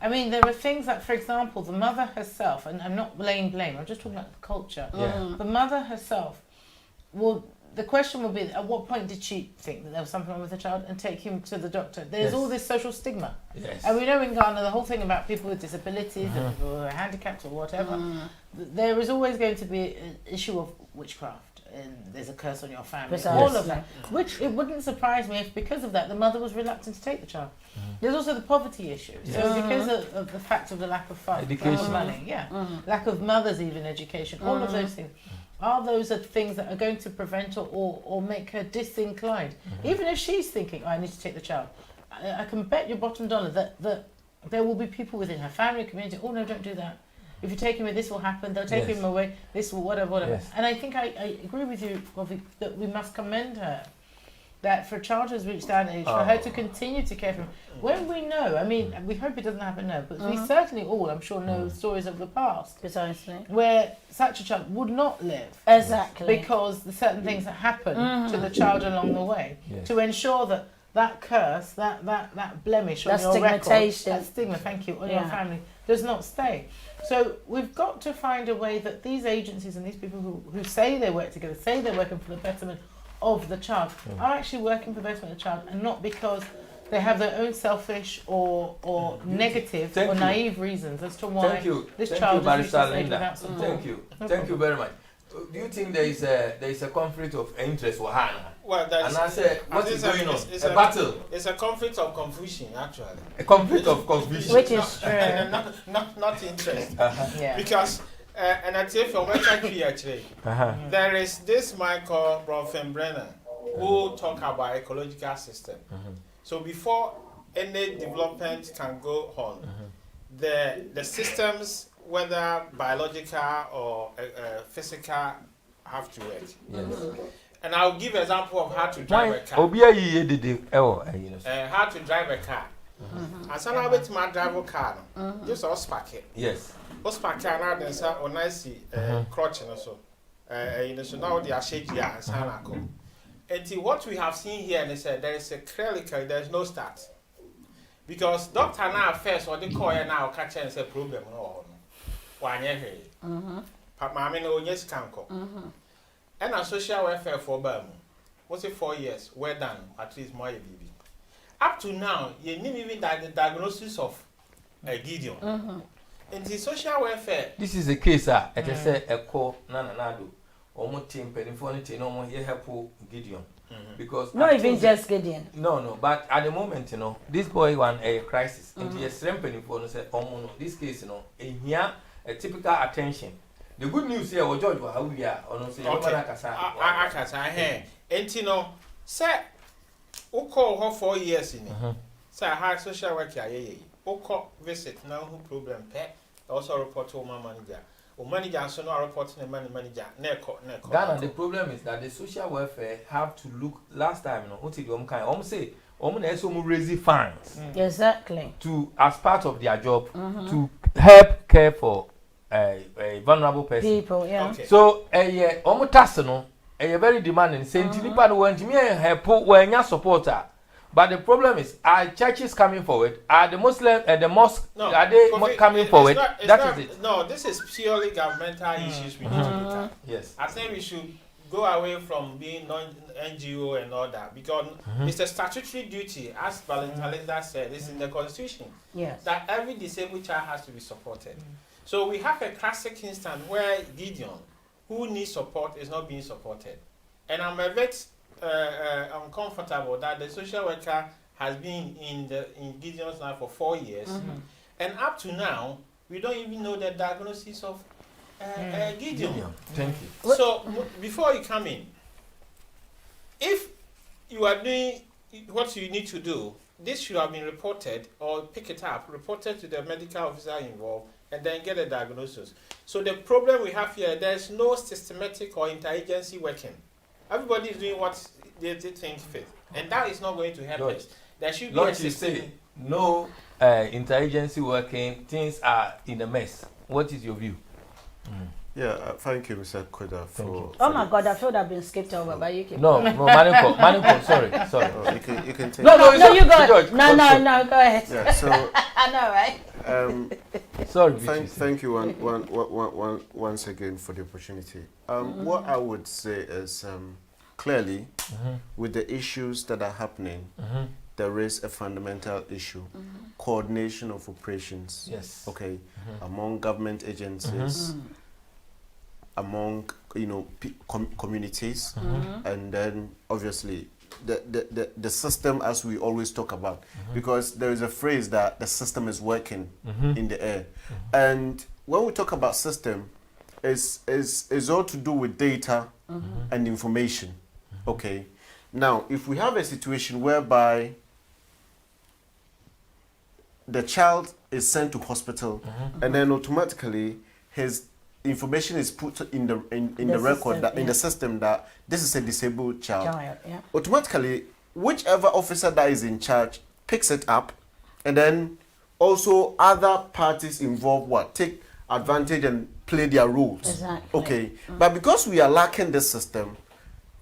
I mean, there are things that, for example, the mother herself, and I'm not laying blame, I'm just talking about the culture. The mother herself will. The question will be, at what point did she think that there was something wrong with the child and take him to the doctor? There's all this social stigma. And we know in Ghana the whole thing about people with disabilities, people who are handicapped or whatever, there is always going to be an issue of witchcraft and there's a curse on your family. All of that. Which it wouldn't surprise me if because of that the mother was reluctant to take the child. There's also the poverty issue. So because of the fact of the lack of funds, lack of money, lack of mothers even education, all of those things. Are those things that are going to prevent her or make her disinclined? Even if she's thinking, I need to take the child. I can bet your bottom dollar that there will be people within her family, community, oh no, don't do that. If you take him away, this will happen. They'll take him away, this will, whatever. Yes. And I think I agree with you, Kofi, that we must commend her. That for a child who's reached that age, for her to continue to care for him. When we know, I mean, we hope it doesn't happen now, but we certainly all, I'm sure, know stories of the past. Precisely. Where such a child would not live. Exactly. Because the certain things that happen to the child along the way. To ensure that that curse, that blemish on your record, that stigma, thank you, on your family, does not stay. So we've got to find a way that these agencies and these people who say they work together, say they're working for the betterment of the child, are actually working for the betterment of the child, and not because they have their own selfish or negative or naive reasons as to why this child is without support. Thank you very much. Do you think there is a conflict of interest for Hannah? Well, and I said, what is going on? It's a battle. It's a conflict of confusion, actually. A conflict of confusion. Which is true. not interest. Because, and I tell you from what actually, there is this Michael Bronfenbrenner who talk about ecological system. So before any development can go on, the systems, whether biological or physical, have to work. And I'll give an example of how to drive a car. How to drive a car. And so now with my drive a car, just all spark it. Yes. All spark it now, then say, or nice crotch and so. So now they are shaky and so. And what we have seen here, they said there is a clerical, there is no start. Because doctor now first, or the call now catch and say problem. One year. But mammy no yes can go. And a social welfare for Burma. What's it 4 years? Well done, at least my baby. up to now, you need even the diagnosis of Gideon. In the social welfare. This is a case, it is a call, Nanado, almost team, penny, no more here help Gideon. Because not even just Gideon. No, but at the moment, this boy want a crisis. And he is strengthening for say, no, this case, in here, a typical attention. The good news here, or George, how we are, or no, say, okay, and say, who call her 4 years in it? Say, I had social work here, who call visit now, who problem pet, also report to my manager. Or manager, so no reporting the manager, Ghana, the problem is that the social welfare have to look, last time, what did you kind say, raise funds. Exactly. To, as part of their job, to help care for a vulnerable person. People, yeah. Okay. So, a very demanding. Saying to people want me help when you supporter. But the problem is, are churches coming forward? Are the Muslim and the mosque are they coming forward? That is it. No, this is purely governmental issues we need to look at. Yes. I think we should go away from being non-NGO and all that because it's a statutory duty, as Valentina said, it's in the constitution. Yes. That every disabled child has to be supported. So we have a classic instance where Gideon, who needs support, is not being supported. And I'm a bit uncomfortable that the social worker has been in Gideon's life for 4 years. And up to now, we don't even know the diagnosis of Gideon. Thank you. So before you come in, if you are doing what you need to do, this should have been reported or pick it up, reported to the medical officer involved, and then get a diagnosis. So the problem we have here, there's no systematic or interagency working. Everybody is doing what they think fit, and that is not going to help us. There should be a system. No interagency working. Things are in a mess. What is your view? Yeah, thank you, Mr. Koda, for. Oh my God, I feel I've been skipped over, but you can. No, Maniko, sorry. Oh, you can take. No, you go. No, go ahead. Yeah, so. I know, right? Sorry. Thank you once again for the opportunity. What I would say is clearly, with the issues that are happening, there is a fundamental issue: coordination of operations. Yes. Okay, among government agencies, among communities, and then obviously the system, as we always talk about, because there is a phrase that the system is working in the air, and when we talk about system, is all to do with data and information. Okay, now if we have a situation whereby the child is sent to hospital and then automatically his information is put in the record, system, that in the system, that this is a disabled child. Yeah. Automatically, whichever officer that is in charge picks it up, and then also other parties involved take advantage and play their roles. Exactly. Okay, but because we are lacking this system,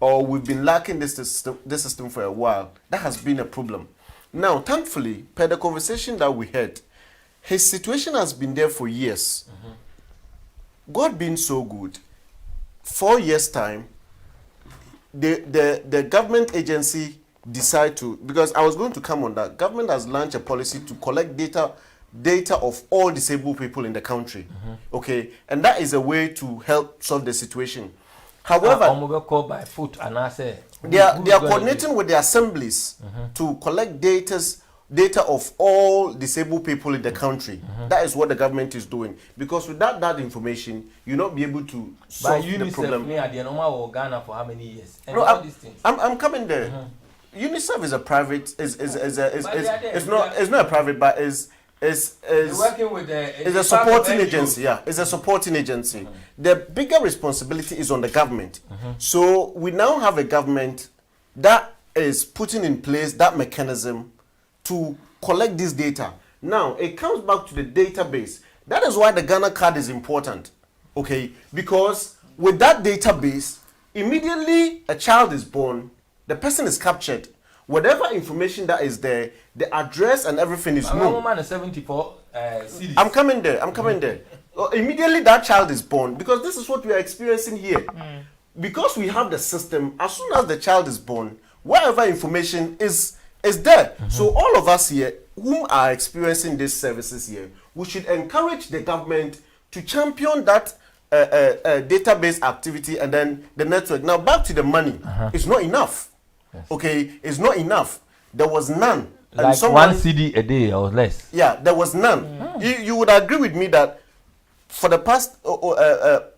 or we've been lacking this system for a while, that has been a problem. Now, thankfully, per the conversation that we had, his situation has been there for years. God being so good, 4 years time, the government agency decide to, because I was going to come on that, government has launched a policy to collect data of all disabled people in the country. Okay, and that is a way to help solve the situation. However, by foot and I say they are coordinating with the assemblies to collect data of all disabled people in the country. That is what the government is doing. Because without that information, you'll not be able to solve the problem. But UNICEF Ghana for how many years? And no, all these things. I'm coming there. UNICEF is a private. It's not a private, but is working with is a supporting agency. Yeah, it's a supporting agency. The bigger responsibility is on the government. So we now have a government that is putting in place that mechanism to collect this data. Now, it comes back to the database. That is why the Ghana card is important, okay? Because with that database, immediately a child is born, the person is captured. Whatever information that is there, the address and everything is known. I'm coming there. Immediately that child is born, because this is what we are experiencing here. Because we have the system, as soon as the child is born, whatever information is It's there. So all of us here who are experiencing these services here, we should encourage the government to champion that database activity and then the network. Now back to the money. It's not enough. Yes. Okay, it's not enough. There was none. Like one CD a day or less. Yeah, there was none. You would agree with me that for the past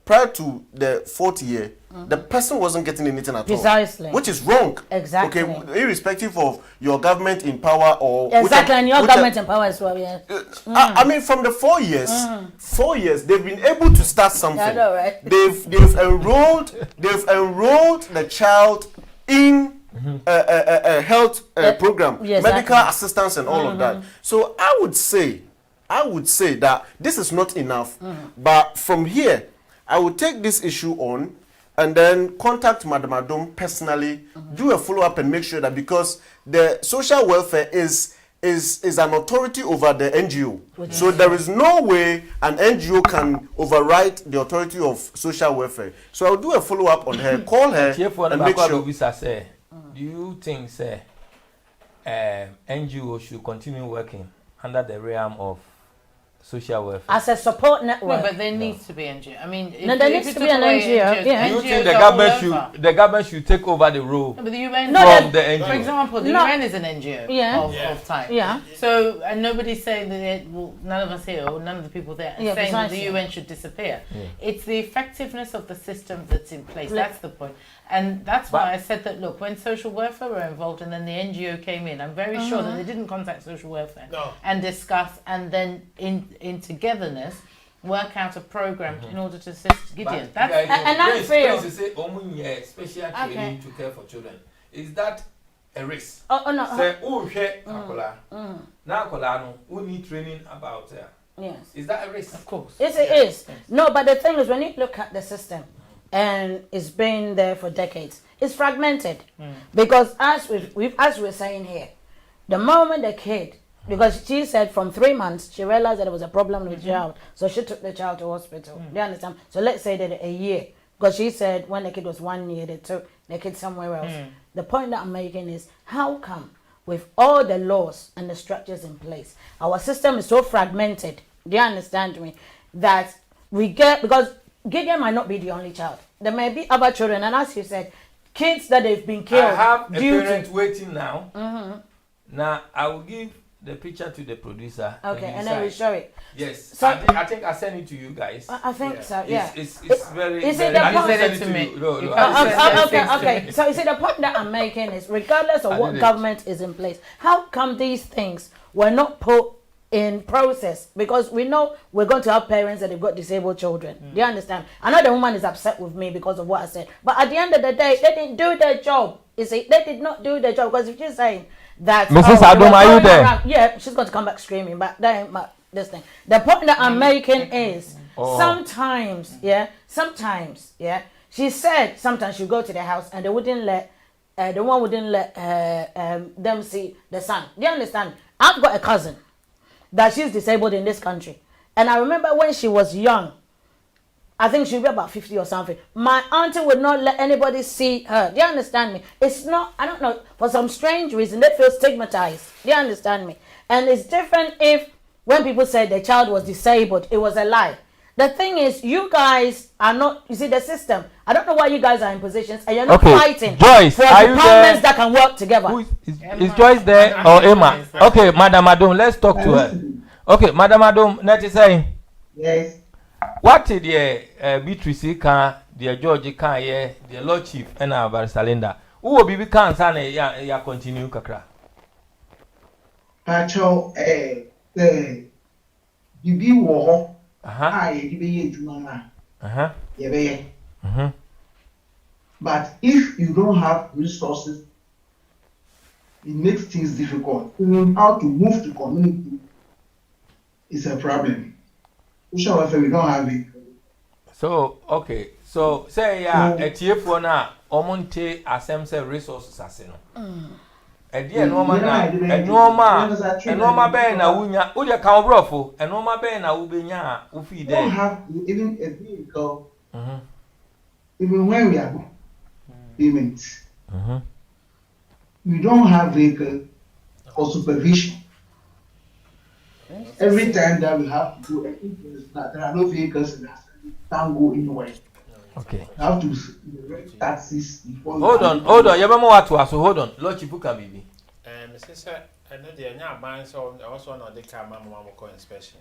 prior to the 4th year, the person wasn't getting anything at Precisely. all, which is wrong. Exactly. Okay, irrespective of your government in power or exactly, and your government in power as well. Yeah. I mean, from the 4 years, 4 years, they've been able to start something. I know, right? They've enrolled the child in a health program, yes, medical exactly. assistance, and all of that. So I would say that this is not enough. But from here, I would take this issue on and then contact Madam Adom personally, do a follow-up and make sure that, because the social welfare is an authority over the NGO. So there is no way an NGO can override the authority of social welfare. So I'll do a follow-up on her, call her, and make sure. Do you think, NGO should continue working under the realm of social welfare as a support network? No, but there needs to be NGO. I mean, there needs to be an NGO. Yeah. Do you think the government should take over the role no, but the UN from the NGO? For example, the UN is an NGO of type. Yeah. So, and nobody's saying that none of us here or none of the people there are saying that the UN should disappear. Yeah. It's the effectiveness of the system that's in place. That's the point. And that's why I said that, look, when social welfare were involved and then the NGO came in, I'm very sure that they didn't contact social welfare and discuss and then in togetherness work out a program in order to assist Gideon. That's fair. Special training to care for children. Is that a risk? Oh no. Say, now, we need training about yes. Is that a risk? Of course. Yes, it is. No, but the thing is, when you look at the system, and it's been there for decades, it's fragmented. Because as we're saying here, the moment the kid, because she said from 3 months she realized that there was a problem with the child, so she took the child to hospital. Do you understand? So let's say that a year, because she said when the kid was 1 year they took the kid somewhere else. The point that I'm making is, how come with all the laws and the structures in place, our system is so fragmented? Do you understand me? That we get, because Gideon might not be the only child. There may be other children, and as you said, kids that they've been killed. I have a parent waiting now. Now I will give the picture to the producer. Okay, and then we show it. Yes, so I think I send it to you guys. I think so. Yeah, it's very. Is it the point? Send it to me. Okay. So you see, the point that I'm making is, regardless of what government is in place, how come these things were not put in process? Because we know we're going to have parents that have got disabled children. Do you understand? I know the woman is upset with me because of what I said, but at the end of the day, they didn't do their job. You see, they did not do their job. Because if she's saying that Mrs. Adom, are you there? Yeah, she's going to come back screaming, but that ain't this thing. The point that I'm making is sometimes, she said sometimes she go to the house and they wouldn't let the one wouldn't let them see the son. Do you understand? I've got a cousin that she's disabled in this country. And I remember when she was young, I think she'd be about 50 or something, my auntie would not let anybody see her. Do you understand me? It's not, I don't know, for some strange reason, they feel stigmatized. Do you understand me? And it's different if, when people say the child was disabled, it was a lie. The thing is, you guys are not, you see, the system, I don't know why you guys are in positions and you're not fighting Joyce, for departments that can work together. Is Joyce there or Emma? Okay, Madam Adom, let's talk to her. Okay, Madam Adom, Nettie saying. Yes. What did the Beatrice can, the George can, the Lord Chief, and our Barsalinda? Who will be can say, ya continue, Kakra? Pacho, Bibi war. But if you don't have resources, it makes things difficult. How to move to community is a problem. We don't have it. So okay, so say a TF na omonte asem resources aseno. Enoma be na wunya ude ka obrofo enoma be na ubenya ufi there. We don't have even a vehicle. Even when we are payments. We don't have vehicle for supervision. Every time that we have to do anything, there are no vehicles in that. Can't go anywhere. Okay. You have to rent taxis before. Hold on. You remember what to so hold on. Lord Chibuka baby. Mrs. I know the young man so also on the car, Mamma inspection.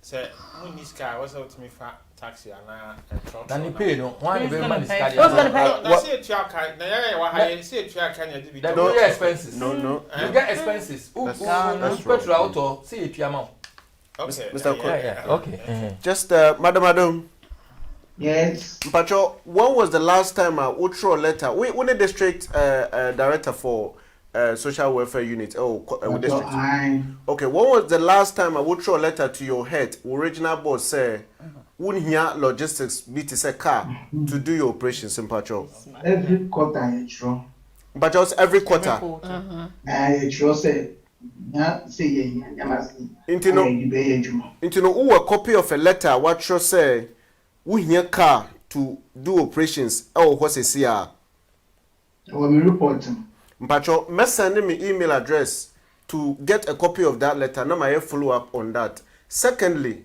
Say, Muniska was out to me for taxi and truck. Then you pay no. Why you pay money? Who's gonna pay? I see a truck. I see a truck. Can you do There no expenses. No. You get expenses. That's Petrol auto. See it, your mouth. Okay. Mr. Yeah. Okay. Just, Madam. Yes. Mpacho, when was the last time I would throw a letter? We the district director for social welfare unit. District. Okay, when was the last time I would throw a letter to your head? Original boss say, wouldn't hear logistics beat a car to do your operations in Mpacho? Every quarter I throw. Mpacho, every quarter. I throw say. Into no a copy of a letter what show say we hear car to do operations what's a CR. Or me report. Mpacho, me send me email address to get a copy of that letter. Now my follow up on that. Secondly,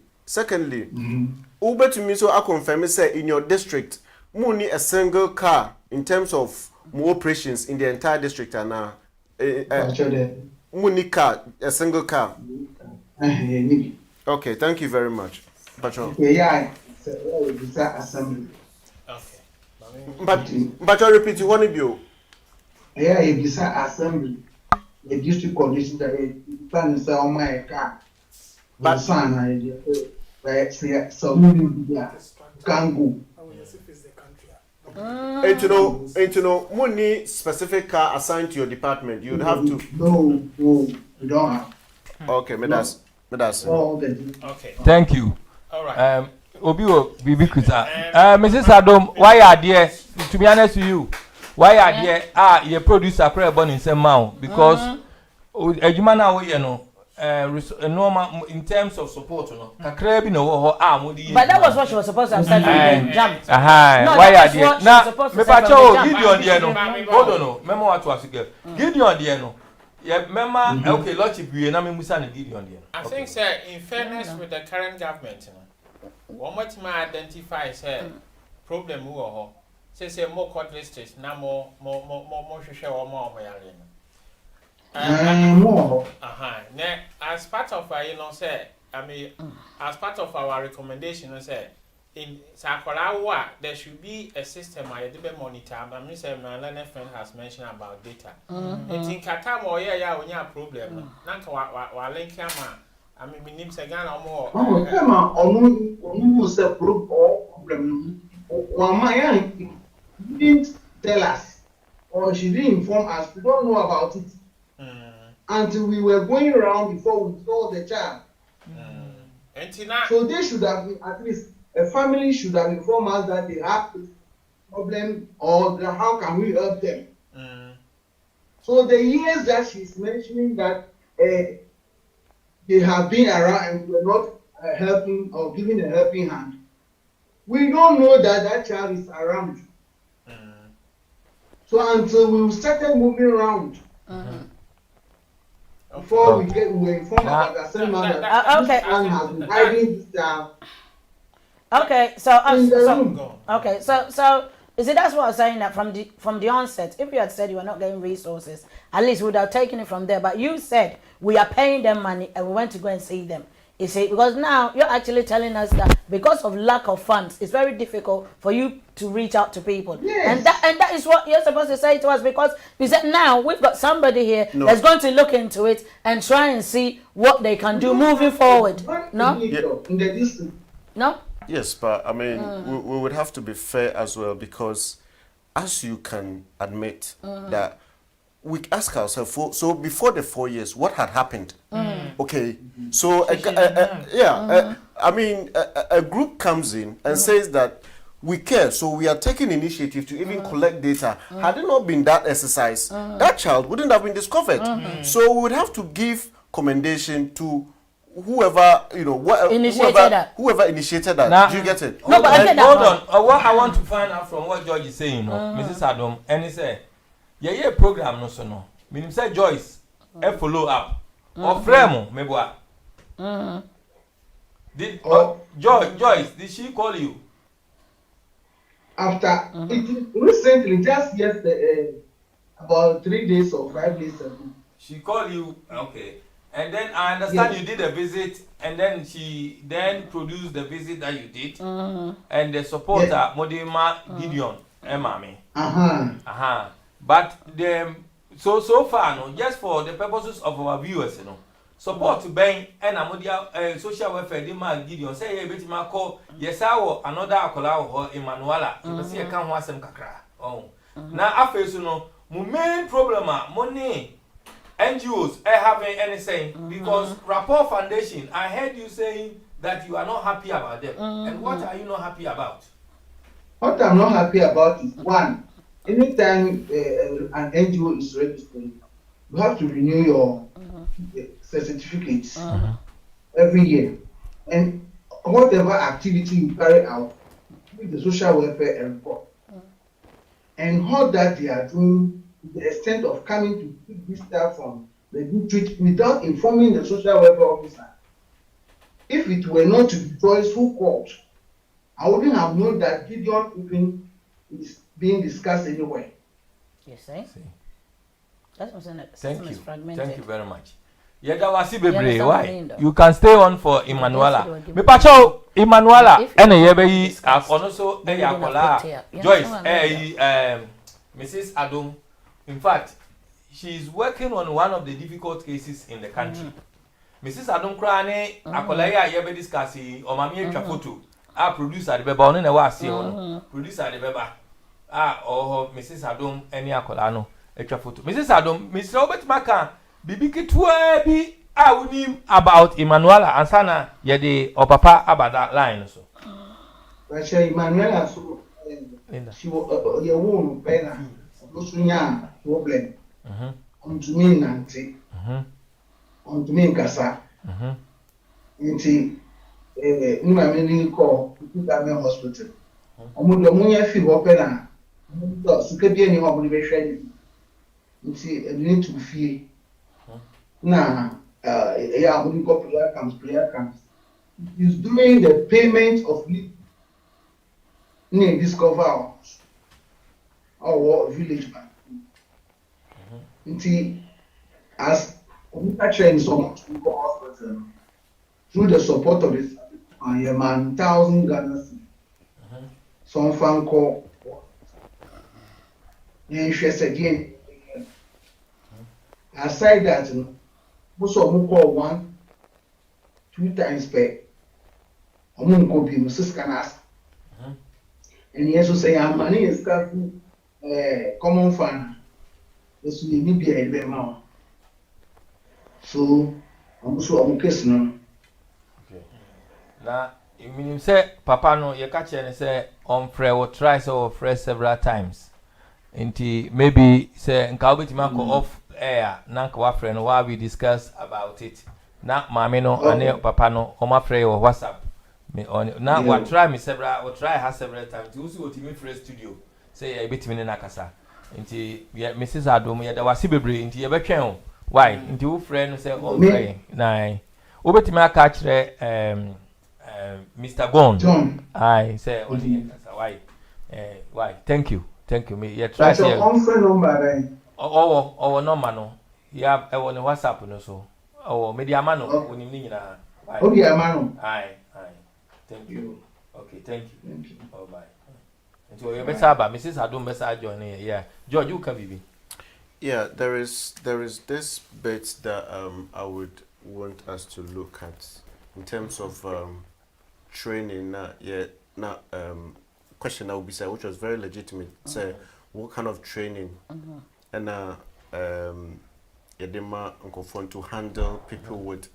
Uber to me so I confirm say in your district, money a single car in terms of more operations in the entire district and now. Monica, a single car. Okay, thank you very much. Mpacho. Yeah, it's assembly. Okay. Mpacho, repeat one of you. Yeah, it's assembly. The district condition that it can sell my car. But son, I so can go. And to know, money specific car assigned to your department, you'd have to. No, you don't have. Okay, me that's. Okay. Thank you. All right. Obio Bibi Kusa. Mrs. Adom, why are there? To be honest with you, why are there? Your producer crab born in Semau because Ejumana we know. Normal in terms of support, no. Kakra bi no But that was what she was supposed to have said when they jumped. Why are there? Now, me pacho Gideon there no. Hold on no. Memo what was girl. Gideon there no. Yeah, remember okay, Lordship we na me musa na Gideon there. I think sir, in fairness with the current government, one much more identify say problem who or say more court districts na more share or more yale. As part of as part of our recommendation, say in Sakurawa there should be a system where you monitor. I mean, say my learned friend has mentioned about data. In Qatar, or when you have problem, nanka wa link camera. I mean, we need to get more. Almost a problem. Mama didn't tell us, or she didn't inform us. We don't know about it. Until we were going around before we saw the child. So they should have been, at least a family should have informed us that they have this problem or how can we help them. So the years that she's mentioning that they have been around and were not helping or giving a helping hand, we don't know that that child is around. So until we started moving around, before we were informed about the same man that this man has been hiding this down. Okay, so you see that's what I'm saying, that from the onset, if you had said you were not getting resources, at least we would have taken it from there. But you said we are paying them money and we went to go and see them. You see, because now you're actually telling us that because of lack of funds, it's very difficult for you to reach out to people. Yes. And that is what you're supposed to say to us, because we said now we've got somebody here that's going to look into it and try and see what they can do moving forward. No? In the distance. No? Yes, but I mean, we would have to be fair as well, because as you can admit that we ask ourselves, so before the 4 years, what had happened? Okay, so I mean, a group comes in and says that we care, so we are taking initiative to even collect data. Had it not been that exercise, that child wouldn't have been discovered. So we would have to give commendation to whoever, you know, whoever initiated that. Now, do you get it? No, but I get that. Hold on. What I want to find out from what George is saying, Mrs. Adam, and he said, yeah, program no so no. Meaning say Joyce, a follow up. Or frame meboa. Did Joyce, did she call you? After it recently, just yesterday, about 3 days or 5 days ago. She called you, okay. And then I understand you did a visit, and then she then produced the visit that you did, and the supporter Modima Gideon, Mami. But the so far, no, just for the purposes of our viewers, you know, support to Ben and Amodia social welfare demand Gideon say a bit ma call yes another akola or Emmanuela. You see a can want some kakra. Oh. Now after so no main problem money NGOs are having anything because Rapport Foundation, I heard you saying that you are not happy about them. And what are you not happy about? What I'm not happy about is one, anytime an NGO is registered, you have to renew your certificates every year. And whatever activity you carry out with the social welfare report. And how that they are doing, the extent of coming to pick this stuff from the district without informing the social welfare officer. If it were not to be Joyce who called, I wouldn't have known that Gideon even is being discussed anywhere. You see? That's what I'm saying. Thank you. Fragmented. Thank you very much. Why? You can stay on for Emmanuela. Me pacho Emmanuela ene yebe also Joyce Mrs. Adom. In fact, she is working on one of the difficult cases in the country. Mrs. Adom Krane akolaya yebe discussi o mami etwa photo. Producer the beba onu na wa ase onu. Producer the beba. Mrs. Adom eni akola no etwa photo. Mrs. Adom, Mr. Robert Maka bibi kitwa bi unim about Emmanuela ansana yede opapa abada line so. Rasha Emmanuela so she was your woman pena losunya problem. Ontumi nante. Ontumi nkasa. Nti nima me call to hospital. Omudo munya fi ho pena. Suka bi ani ho bo be hwɛ ni. Nti need to fie. Nah, yeah, when you go prayer camps. He's doing the payment of discover our village bank. As train so much hospital through the support of this man 1,000 Ghana. Some fan call. Again. Aside that, most of them call 1-2 times per. Omun ko bi Mrs. Canas. And he also say our money is common fund. This will be a bema. So I'm so case no. Okay. Now you mean say Papa no you catch and say on prayer or try so fresh several times. Until maybe say nka obetima ko off air na nka wa friend wa we discuss about it. Na mama no ane papa no o ma frɛ o WhatsApp me on na wa try me several or try her several times. You see what me frɛ studio say e betimi ne na kasa. Nti Mrs. Adom ye da wasi bebre nti ye betwen o. Why? Nti wo frɛ no say o frɛ na o betimi aka kyerɛ Mr. Gon. I say only kasa why? Thank you. Me you try to phone number oh number no. Yeah, I want WhatsApp no so. Oh, media man no onim ni nyina. Oh, yeah, man. Aye. Thank you. Okay, thank you. Oh, bye. And so you better about Mrs. Adom better join here. Yeah. George, you can be. Yeah, there is this bit that I would want us to look at in terms of training. Question that would be said, which was very legitimate. Say, what kind of training and Yedema Nkofon to handle people with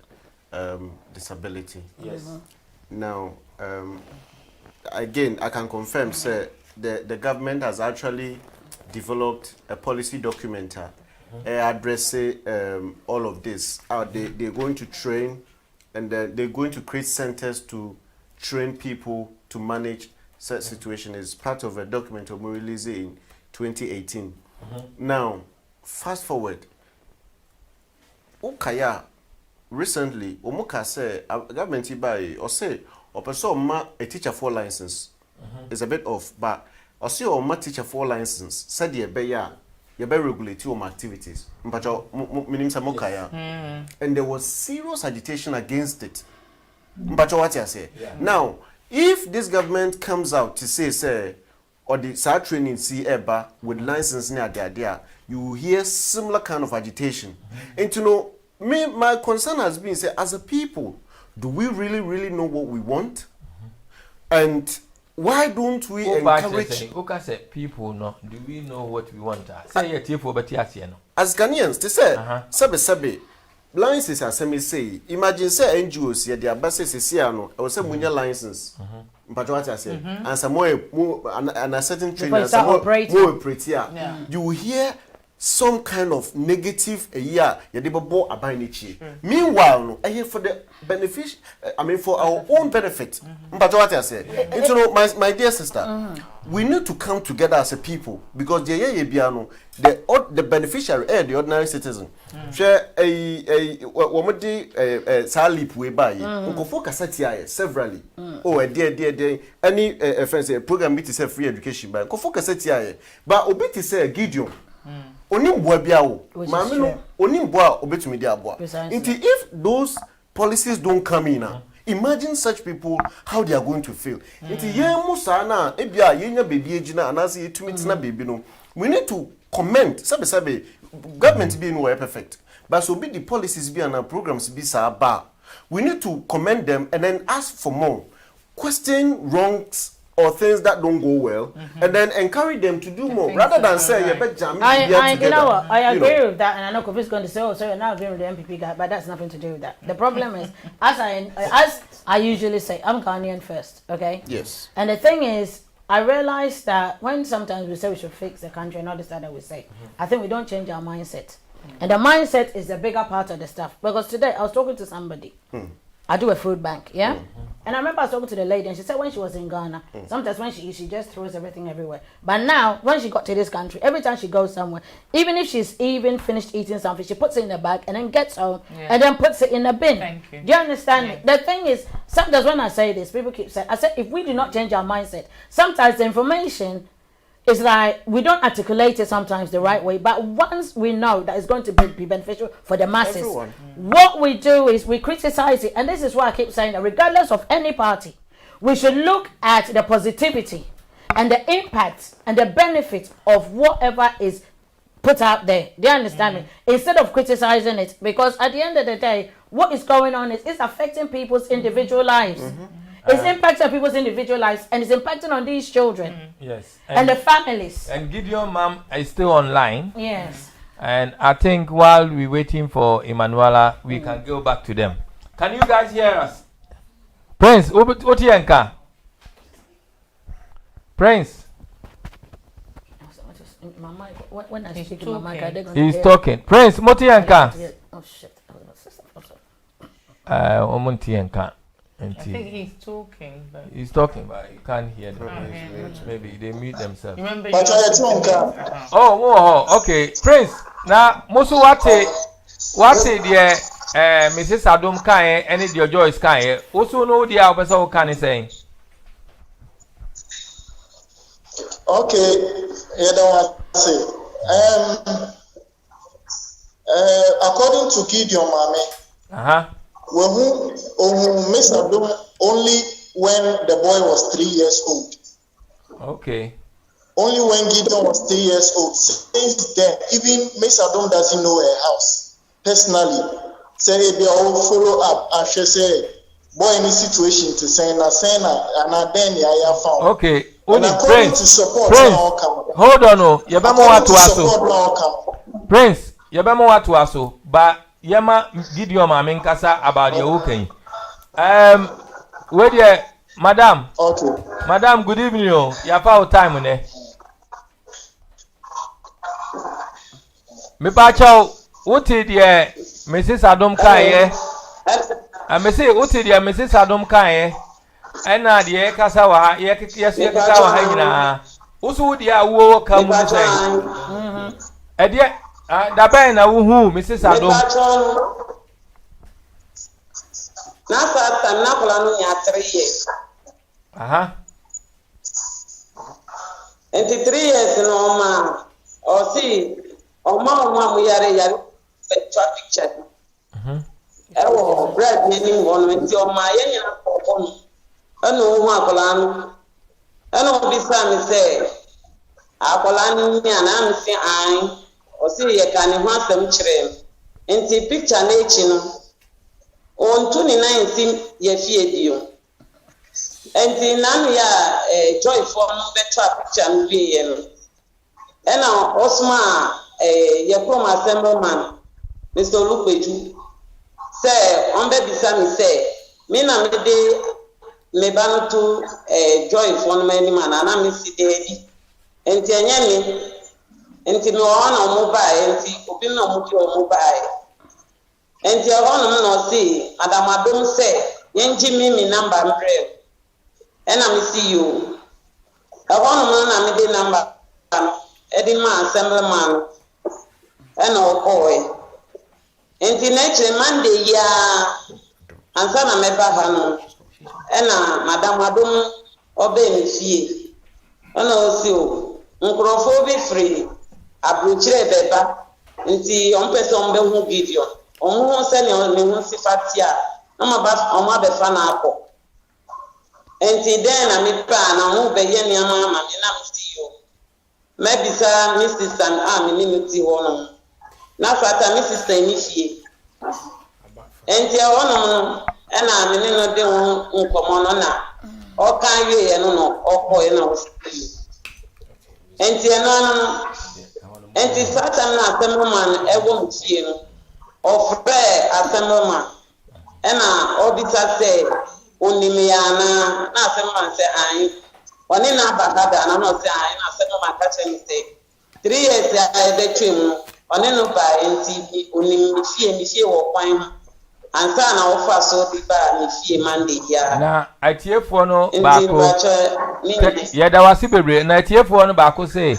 disability. Yes. Now, again, I can confirm, say, the government has actually developed a policy document addressing all of this. They're going to train, and they're going to create centers to train people to manage such situation. Is part of a document of released in 2018. Now, fast forward. ukaya recently omuka say government by or say or person ma a teacher for license is a bit off, but or say or ma teacher for license said ye be ya regulate your activities. Mpacho minim sa mokaya. And there was serious agitation against it. Mpacho what you say. Now, if this government comes out to say or the SAR training see eba with license near the idea, you will hear similar kind of agitation. And to know, my concern has been say, as a people, do we really know what we want? And why don't we encourage? Okay, say people no. Do we know what we want? Say your people, but yes, you know. As Ghanaians, they say, sabe. License as me say. Imagine say NGOs here, their buses is here no. I will say munya license. But what I say, and some more and a certain training, some more operate here. You will hear some kind of negative meanwhile no for the benefit for our own benefit. But what I say, you know, my dear sister, we need to come together as a people because the beneficiary the ordinary citizen share a salip we buy severally dear any program meet is free education by but obiti say Gideon Onimboa biawo mama no onimboa obetumi dia boa nti if those policies don't come in imagine such people how they are going to feel nti yemu sa na ebia yenya baby ejina anase yetumi tina baby no we need to comment sabe government be no perfect but so be the policies be and programs be sa ba we need to commend them and then ask for more, question wrongs or things that don't go well, and then encourage them to do more rather than say, "Yeah, but you know what? I agree with that, and I know Kofi is going to say, "Oh, so you're now agreeing with the MPP guy," but that's nothing to do with that. The problem is, as I usually say, I'm Ghanaian first, okay? Yes. And the thing is, I realize that when sometimes we say we should fix the country and all this that we say, I think we don't change our mindset, and the mindset is the bigger part of the stuff. Because today I was talking to somebody. I do a food bank, yeah? And I remember I was talking to the lady and she said when she was in Ghana, sometimes when she just throws everything everywhere. But now, when she got to this country, every time she goes somewhere, even if she's even finished eating something, she puts it in the bag and then gets home and then puts it in the bin. Thank you. Do you understand me? The thing is, sometimes when I say this, people keep saying, I said, if we do not change our mindset, sometimes the information it's like we don't articulate it sometimes the right way, but once we know that it's going to be beneficial for the masses, what we do is we criticize it. And this is why I keep saying that regardless of any party, we should look at the positivity and the impact and the benefit of whatever is put out there. Do you understand me? Instead of criticizing it, because at the end of the day, what is going on is it's affecting people's individual lives. It's impacting on people's individual lives and it's impacting on these children. Yes. And the families. And Gideon Mom is still online. Yes. And I think while we're waiting for Emanuela, we can go back to them. Can you guys hear us? Prince, Otienka. Prince. When I speak to my mic, he's talking. Prince, Motienka. Oh shit. Omontienka. I think he's talking, but he's talking, but you can't hear them. Maybe they mute themselves. Remember okay. Prince, now most what the Mrs. Adom Kai and your Joyce Kai also know the Albasa can saying. Okay, you don't want to say. According to Gideon Mame, Mr. Adom only when the boy was 3 years old. Okay. Only when Gideon was 3 years old. Since then, even Mr. Adom doesn't know her house personally. Say they will follow up and she say, boy, any situation to say na and then I found. Okay. Only Prince. Hold on, no. Yabamo what to aso. Prince, yabamo what to aso, but Yama Gideon Mame Nkasa about your okay. Where the Madam? Okay. Madam, good evening. You have time on there. Me pacho, what is the Mrs. Adom Kaye? I may say, what is the Mrs. Adom Kaye? And now the Kasawa, yes, Kasawa Hina. Also, the Awo come to say. Dabe na wuhu Mrs. Adom. Na sa na kola no ya 3 years. Aha. Enti 3 years no ma o si o ma mu yare traffic check. Ewo bread ni won enti o ma ye nyina ko no. Ana o hu akola no. Ana o bi sa mi say akola ni ana am si an o si ye ka ni ho asem kire. Enti picture na echi no. On 29 ye fie dio. Enti nanu ya joy for no better picture no bi ye no. Ena Osman ye from assemblyman Mr. Olupeju say on be bisa mi say me na me de me ba no to joy for no many man na me si de enti enya me enti no ona mo ba enti obi na mo ti o mo ba enti ahono no si Madam Adom say yenji me number mbre ena me see you ahono na me de number edi ma assemblyman ena okoy enti next Monday ya ansa na me ba ha no ena Madam Adom obe mi fie ena o si o nkrofo bi free abrochire beba nti on person be hu video on hu se ne hu sifatia na ma ba on ma be fa na akọ enti den na me pa na hu be ye ni ama ma me na me see you maybe sa Mrs. and me ni ti ho no na fata Mrs. ni fie enti ono no ena me ni no de hu nkomo no na o kan wie ye no okọ ye na o enti eno enti satan na assemblyman ewo mfie no ofre assemblyman ena obita say onime ya na assemblyman say an oni na bagada na no say an na assemblyman ka chen say 3 years ya ebe twem oni no ba enti onime fie wo kwan ansa na ofa so di ba ni fie Monday ya na atiefo no baako ye da wase bebre na atiefo no baako say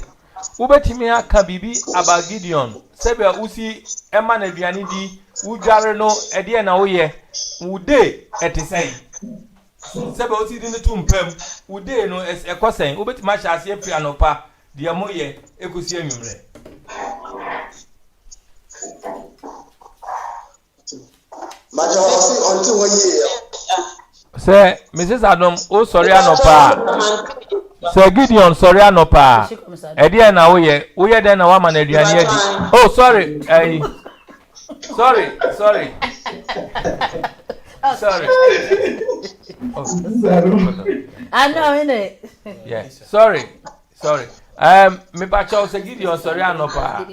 ubetimi aka bibi aba Gideon sebe usi ema na duane di udware no ede na wo ye ude etesai sebe usi di ne tumpem ude no ekosen ubetimi acha ase afi anopa de mo ye ekosi anwumre Majo si onti wo ye say Mrs. Adom o sorry anopa Sir Gideon, sorry, I no pa. Edia na uye den na wama na aduane adi. Oh, sorry. Sorry. Sorry. I know, innit? Yeah. Sorry. Me pa chaw Sir Gideon, sorry, I no pa.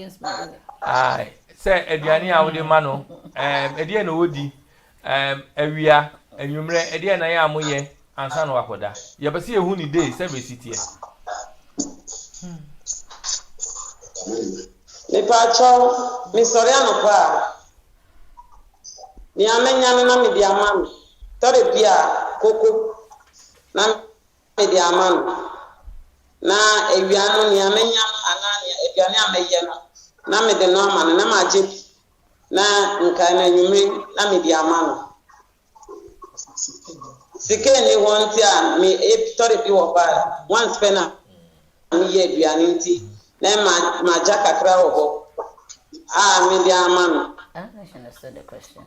Ai, say aduane a wo de ma no. Edia na wodi. Awia, anwumre, edia na ya amoye. Ansa no wakoda ye bese ehu ni day se besiti e me pa cho mi sori anopa ni amenya na me dia man tore bia koko na me dia man na ewiano ni amenya anani ewiane ameye no na me de no man na ma je na nka na nyumi na me dia man Sikeni wanti a me story bi wo ba one spena me ye duane nti na ma jaka kra wo me dia man I understand the question.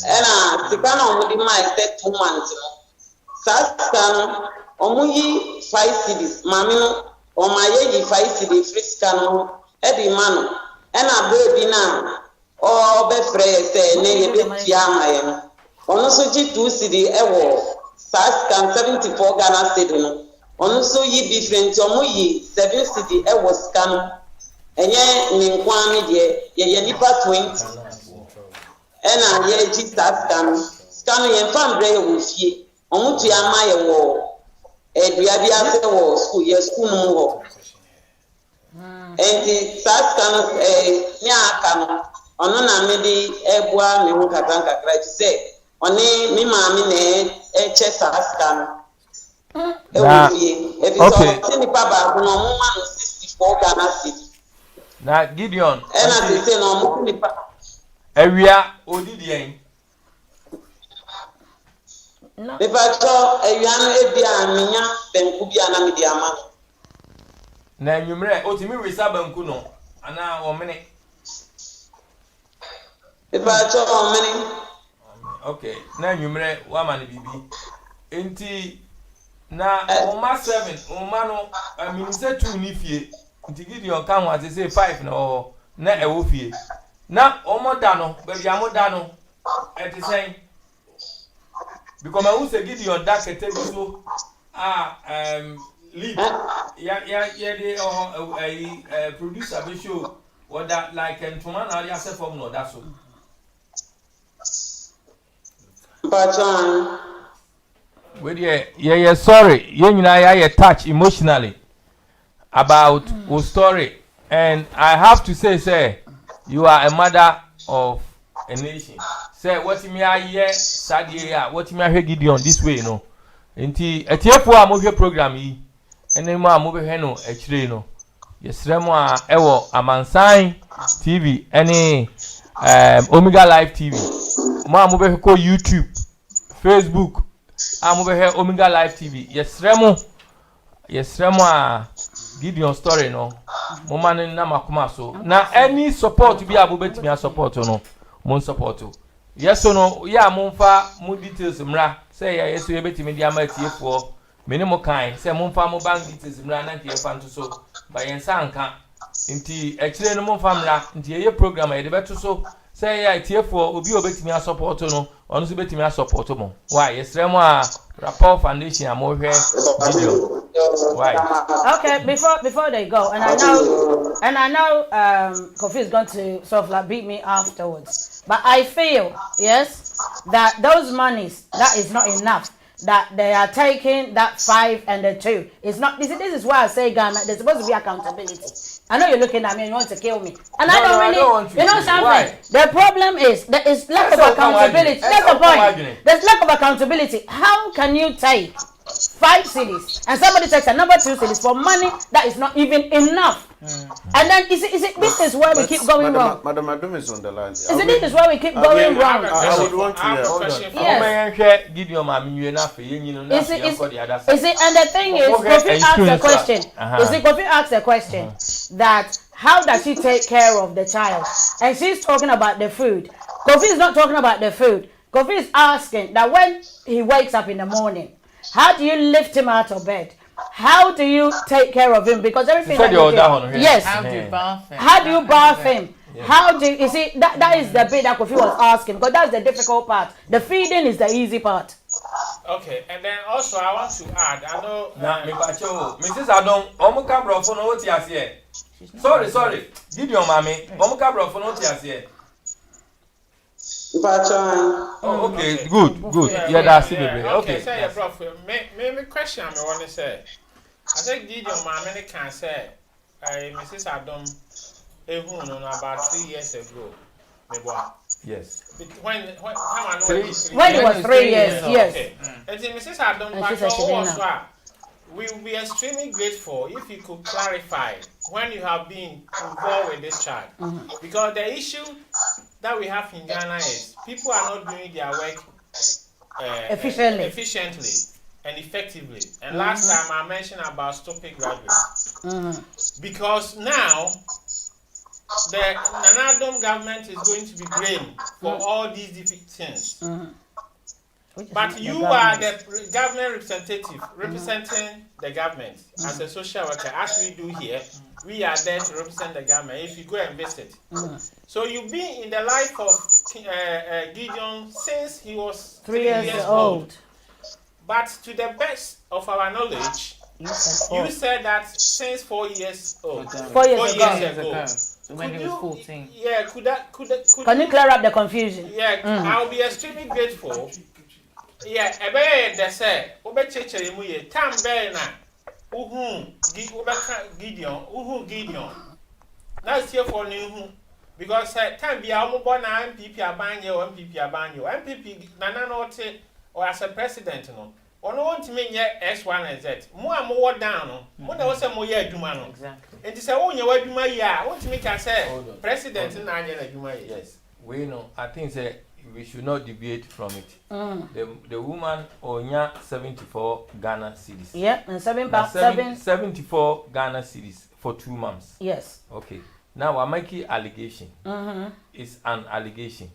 Ena sikana omudi ma is 2 months no saskan omuyi 5 cedis mami no o ma ye yi 5 cedis free scan e di man ena baby na o be free say ne ye be tia ma ye no ono so ji 2 cedi ewo saskan 74 Ghana cedi no ono so yi different omo yi 7 cedi ewo scan enye ni nkwa mi de ye nipa 20 ena ye ji scan ye fan bre wo fie omo tu ama ye wo edua bi ase wo school ye school no wo enti scan ni aka no ono na me di ebua me hu katanka kra say oni mi maami na che scan e wo fie e bi so ni pa ba no mo ma no 64 Ghana cedi Na Gideon. And I say no nipa. Ewia odidien. No. Nipa cho ewia no ebia amenya benku bia na me di ama. Na enwumre otimi wisa banku no ana omene. Nipa cho omene. Okay, na enwumre wa ma ne bibi. Enti na oma 7, oma no aminse 2 ni fie. Enti Gideon kan wa say 5 na ewo fie. Na omo da no, baby amoda no. Eti say because I won't say Gideon that can tell you so lead the producer of the show or that like and to man area self from no that's so But yeah sorry you know I touch emotionally about your story and I have to say you are a mother of a nation. Say what me aye sadie what me ahwe Gideon this way no enti etiefo a mo hwe program yi ene mo a mo be hwe no akire no yesremo a ewo Amansan TV ene Omega Live TV mo a mo be ko YouTube Facebook a mo be hwe Omega Live TV yesremo a Gideon story no mo man na makoma so na any support bi abo betimi support no mo support. Yes or no, yeah, Monfa, more details, Mra, say, yes, we bet me the amateur for minimum kind, say Monfa, more bank details, Mra, and your fan to so by Ensanka. Inti, actually, no more family, into your program, I better so say, I tear for, will be a bit me a support no, honestly, bet me a support no. Why, yes, Rema, Rapport Foundation, I'm over here. Why? Okay, before they go, and I know, Kofi is going to sort of like beat me afterwards. But I feel, yes, that those monies, that is not enough. That they are taking that 5 and the 2. It's not. This is why I say Ghana. There's supposed to be accountability. I know you're looking at me and you want to kill me, and I don't really. You know something? Why? The problem is there is lack of accountability. That's the point. There's lack of accountability. How can you take 5 cities and somebody takes another 2 cities for money that is not even enough? And then is it this is where we keep going wrong? Madam Adum is on the line. This is where we keep going wrong. I would want to Yes. Gideon Is it, and the thing is, Kofi asked a question. Kofi asked a question that how does she take care of the child? And she's talking about the food. Kofi is not talking about the food. Kofi is asking that when he wakes up in the morning, how do you lift him out of bed? How do you take care of him? Because everything that you do, yes. How do you bath him? How do you bath him? Yeah. How do you see that is the bit that Kofi was asking, because that's the difficult part. The feeding is the easy part. Okay, and then also I want to add, I know Mrs. Adom, Omuka Brofo no tias here. Sorry. Gideon Mami, Omuka Brofo no tias here. Oh, okay, good. Yeah, that's it. Okay. Say, Prof, me question I want to say. I think Gideon Mami can say, Mrs. Adom, about 3 years ago. Yes. When it was 3 years, yes. Okay. And Mrs. Adom, we will be extremely grateful if you could clarify when you have been involved with this child. Because the issue that we have in Ghana is people are not doing their work efficiently and effectively. And last time I mentioned about stopping graduates. Because now the Nana Adom government is going to be blamed for all these different things. But you are the government representative representing the government as a social worker, as we do here. We are there to represent the government if you go and visit. So you've been in the life of Gideon since he was 3 years old. But to the best of our knowledge, you said that since 4 years old. 4 years ago. So when he was 14. Yeah, could Can you clear up the confusion? Yeah, I'll be extremely grateful. Yeah, ebe de say obechechere mu ye tambe na Gideon na see for no because time bia omo na MPP abanye MPP na no te or as a president no Ono want to make S1 and Z. Mo am more down. Mo na wose mo ye adwuma no. Exactly. And say wo nya wadwuma ya, want to make us say president na anya adwuma ya. Yes. We know. I think say we should not deviate from it. The woman onya 74 Ghana cedis. Yeah, and 74 Ghana cedis for 2 months. Yes. Okay. Now I make an allegation. It's an allegation.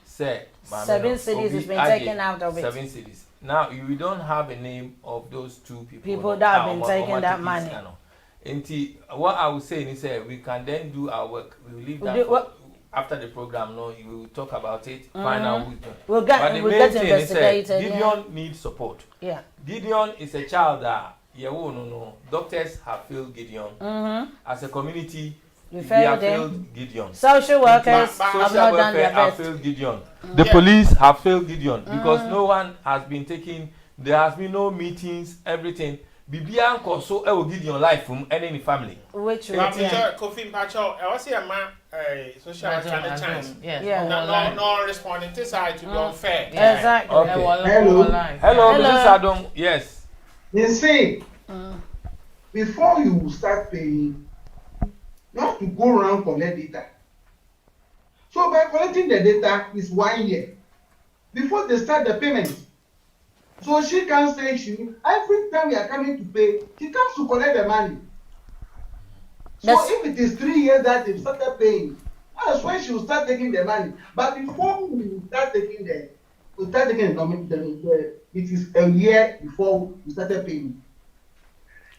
Say 7 cities has been taken out of it. 7 cities. Now you don't have a name of those 2 people. People that have been taking that money. What I would say is we can then do our work. We will leave that after the program. No, we will talk about it. Find out we'll get investigated. Gideon needs support. Yeah. Gideon is a child that doctors have failed Gideon. As a community, we have failed Gideon. Social workers have not done their best. Failed Gideon. The police have failed Gideon because no one has been taking. There has been no meetings. Everything. Bibian so I will Gideon life from any family. Which Kofi Pacho, I was here man social chance. Yeah. No responding to side to be unfair. Exactly. Okay. Hello, Mrs. Adam. Yes. You see, before you start paying, you have to go around collect data. So by collecting the data is 1 year before they start the payment. So she can say every time we are coming to pay, she comes to collect the money. So if it is 3 years that they started paying, that's when she will start taking the money. But before we start taking the it is a year before we started paying.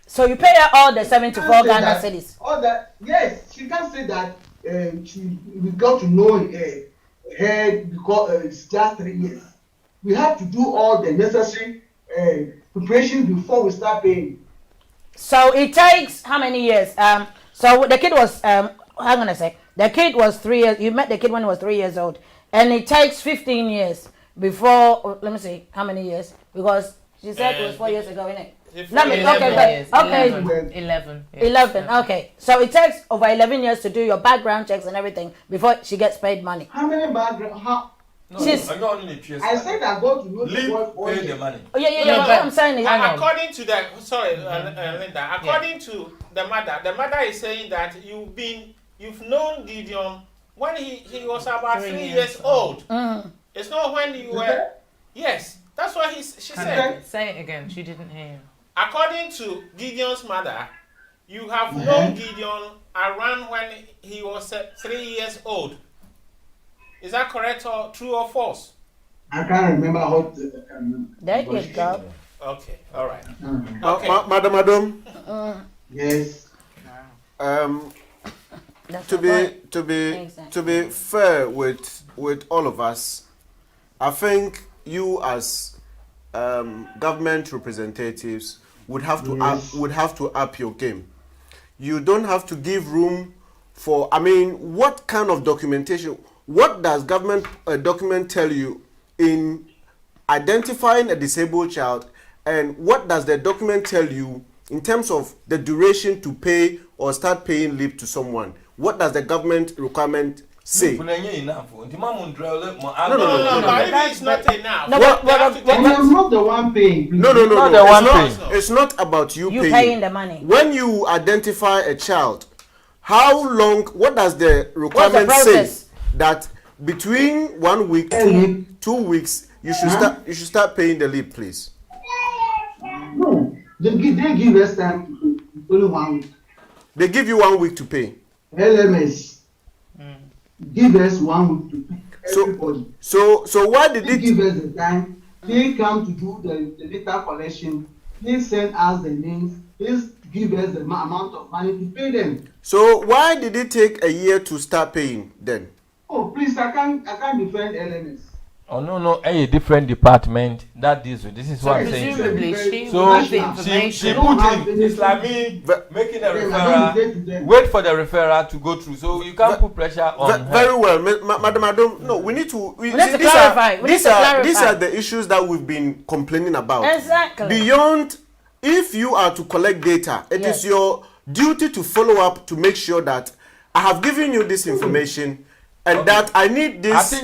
So you pay her all the 74 Ghana cedis. All that, yes, she can say that we got to know her because it's just 3 years. We have to do all the necessary preparation before we start paying. So it takes how many years? So the kid was hang on a sec. The kid was 3 years. You met the kid when he was 3 years old, and it takes 15 years before. Let me see how many years, because she said it was 4 years ago, isn't it? Let me 11. 11. Okay, so it takes over 11 years to do your background checks and everything before she gets paid money. How many background? I said I go to know pay the money. Oh yeah. What I'm saying is, according to the Linda, according to the mother is saying that you've known Gideon when he was about 3 years old. It's not when you were. Yes, that's what she said. Say it again. She didn't hear you. According to Gideon's mother, you have known Gideon around when he was 3 years old. Is that correct or true or false? I can't remember how. There you go. Okay, all right. Okay. Madam. Yes. To be fair with all of us, I think you as government representatives would have to up your game. You don't have to give room for. I mean, what kind of documentation? What does government document tell you in identifying a disabled child, and what does the document tell you in terms of the duration to pay or start paying leave to someone? What does the government requirement say? No, it's not enough. I'm not the one paying. No. It's not about you paying the money. When you identify a child, how long? What does the requirement say? That between 1 week to 2 weeks, you should start paying the leave, please. No, they give us time only 1 week. They give you 1 week to pay. LMS give us 1 week to pay. Everybody. So why did they give us the time? They come to do the data collection. They send us the names. Please give us the amount of money to pay them. So why did it take a year to start paying then? Oh, please, I can't defend LMS. Oh no, a different department that deals with this is what I'm saying. Presumably, she put in. It's like me making a referral. Wait for the referral to go through, so you can't put pressure on. Very well, Madam Adam. No, we need to. We need to clarify. These are the issues that we've been complaining about. Exactly. Beyond, if you are to collect data, it is your duty to follow up to make sure that I have given you this information. And that I need this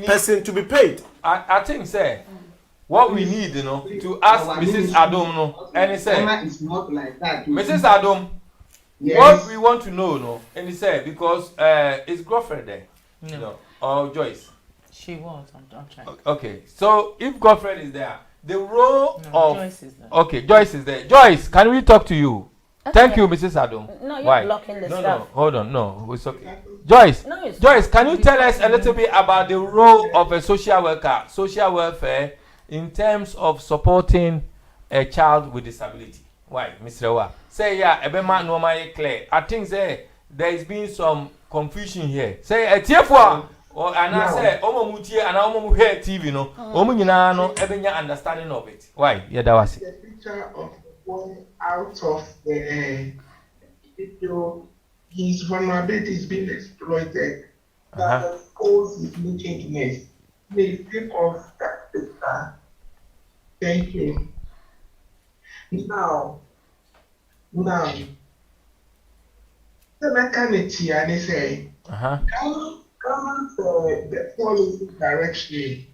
person to be paid. I think, sir, what we need, you know, to ask Mrs. Adom, no, and he said, it's not like that. Mrs. Adom, Yes. what we want to know, no, and he said, because his girlfriend there, No. no, or Joyce. She was. I'm checking. Okay, so if girlfriend is there, the role No, of Joyce is there. okay, Joyce is there. Joyce, can we talk to you? Thank you, Mrs. Adom. No, you're Why? blocking the No, stuff. hold on, no, it's okay. Joyce, No, it's Joyce, can you tell us a little bit about the role of a social worker, social welfare, in terms of supporting a child with disability? Why, Mr. Wa? Say, yeah, Ebema no my clear. I think say there's been some confusion here. Say, a TF1 or and I say, Omo Mutie and Omo Hair TV, no, Omo Yina no, Ebenya understanding of it. Why? Yeah, that was it. The picture of one out of the video, his vulnerability is being exploited. That exposes his nakedness. Please take off that picture. Thank you. Now, the mechanism, and they say, government, the policy direction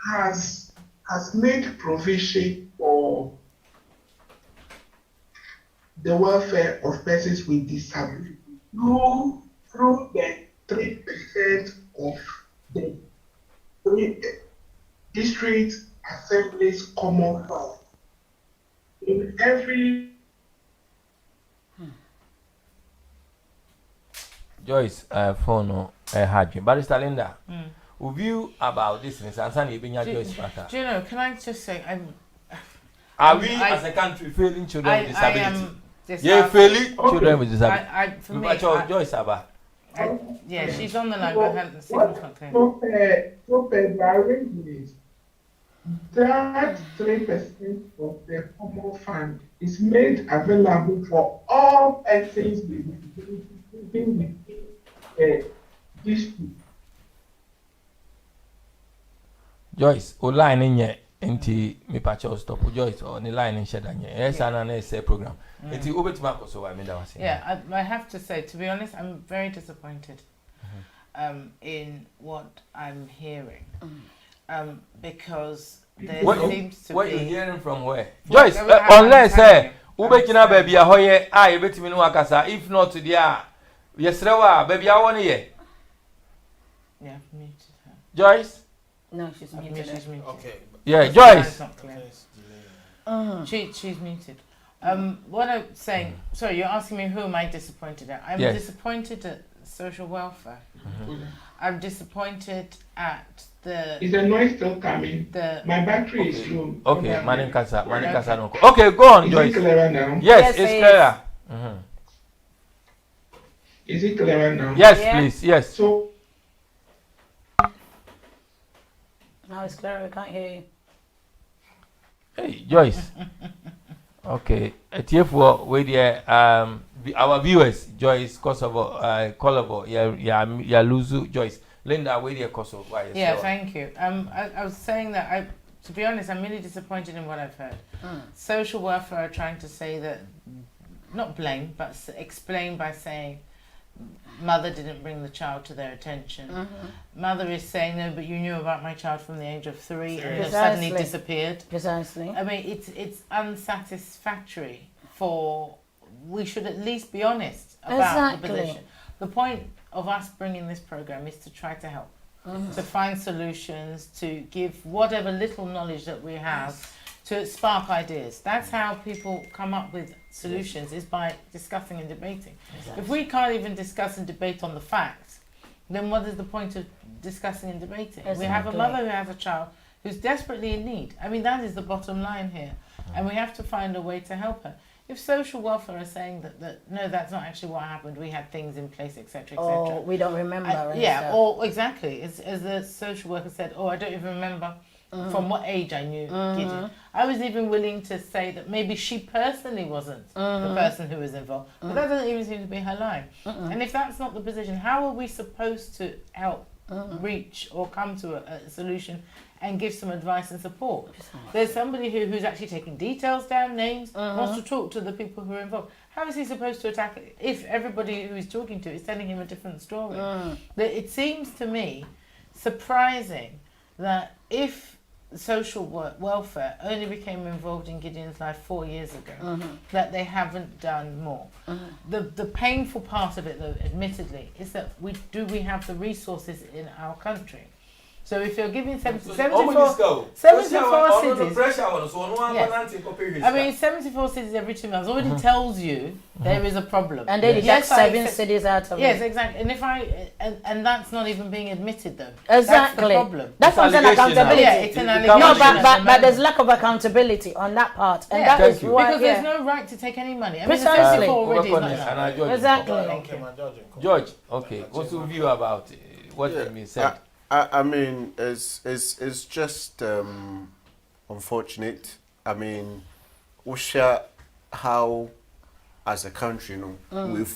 has made provision for the welfare of persons with disability through the 3% of the district assemblies common fund. In every Joyce, phone no, had you. Barrister Linda, view about this in Sansan, even your Joyce Parker. Do you know? Can I just say, Are we as a country failing children with disability? I am Yeah, failing children with disability. For me, Joyce Abba. Yeah, she's on the line, but the signal's not clear. That 3% of the common fund is made available for all persons with disability within the district. Joyce, o line in ye, enti me pacho stop. Joyce, or the line in Shedanye. Yes, and I say program. Enti Ubet Marco, so I mean that was it. Yeah, I have to say, to be honest, I'm very disappointed in what I'm hearing. Because there seems to what be... you hearing from where? Joyce, unless Ubekina baby a hoye, I bet me no akasa. If not, there, yes, baby, I want ye. Yeah, muted her. Joyce? No, she's muted. She's muted. Okay. Yeah, The Joyce. line's not clear. She's muted. What I'm saying, sorry, you're asking me who am I disappointed at? I'm disappointed at social welfare. I'm disappointed at the... Is the noise still coming? My battery is low. Okay, Manikasa no. Okay, go on, Joyce. Is it clearer now? Yes, it's clearer. Is it clearer now? Yes, please, yes. So, Now it's clear, we can't hear you. Hey, Joyce. Okay, TF4, wait there. Our viewers, Joyce, Kosovo, Colorbo, yeah, Luzu, Joyce, Linda, wait there, Kosovo. Yeah, thank you. I was saying that to be honest, I'm really disappointed in what I've heard. Social welfare are trying to say that, not blame, but explain by saying mother didn't bring the child to their attention. Mother is saying, no, but you knew about my child from the age of 3 and it suddenly disappeared. Precisely. I mean, it's unsatisfactory we should at least be honest about the position. The point of us bringing this program is to try to help, to find solutions, to give whatever little knowledge that we have, to spark ideas. That's how people come up with solutions, is by discussing and debating. If we can't even discuss and debate on the facts, then what is the point of discussing and debating? We have a mother who has a child who's desperately in need. I mean, that is the bottom line here. And we have to find a way to help her. If social welfare are saying that no, that's not actually what happened, we had things in place, etc., etc. Oh, we don't remember. Or exactly, as the social worker said, I don't even remember from what age I knew Gideon. I was even willing to say that maybe she personally wasn't the person who was involved, but that doesn't even seem to be her line. And if that's not the position, how are we supposed to help reach or come to a solution and give some advice and support? There's somebody who's actually taking details down, names, wants to talk to the people who are involved. How is he supposed to attack it if everybody who he's talking to is telling him a different story? It seems to me surprising that if social welfare only became involved in Gideon's life 4 years ago, that they haven't done more. The painful part of it, though, admittedly, is that we have the resources in our country. So if you're giving 74 cities, I mean 74 cities every 2 months already tells you there is a problem. And they deduct 7 cities out of it. Yes, exactly. And if and that's not even being admitted though. Exactly. That's the problem. That's what an accountability. Yeah, it's an allegation. No, but there's lack of accountability on that part, and that is why because there's no right to take any money. I mean, precisely. already is not Exactly. George, okay, what's your view about what you said? I mean, it's just unfortunate. I mean, we share how, as a country, you know,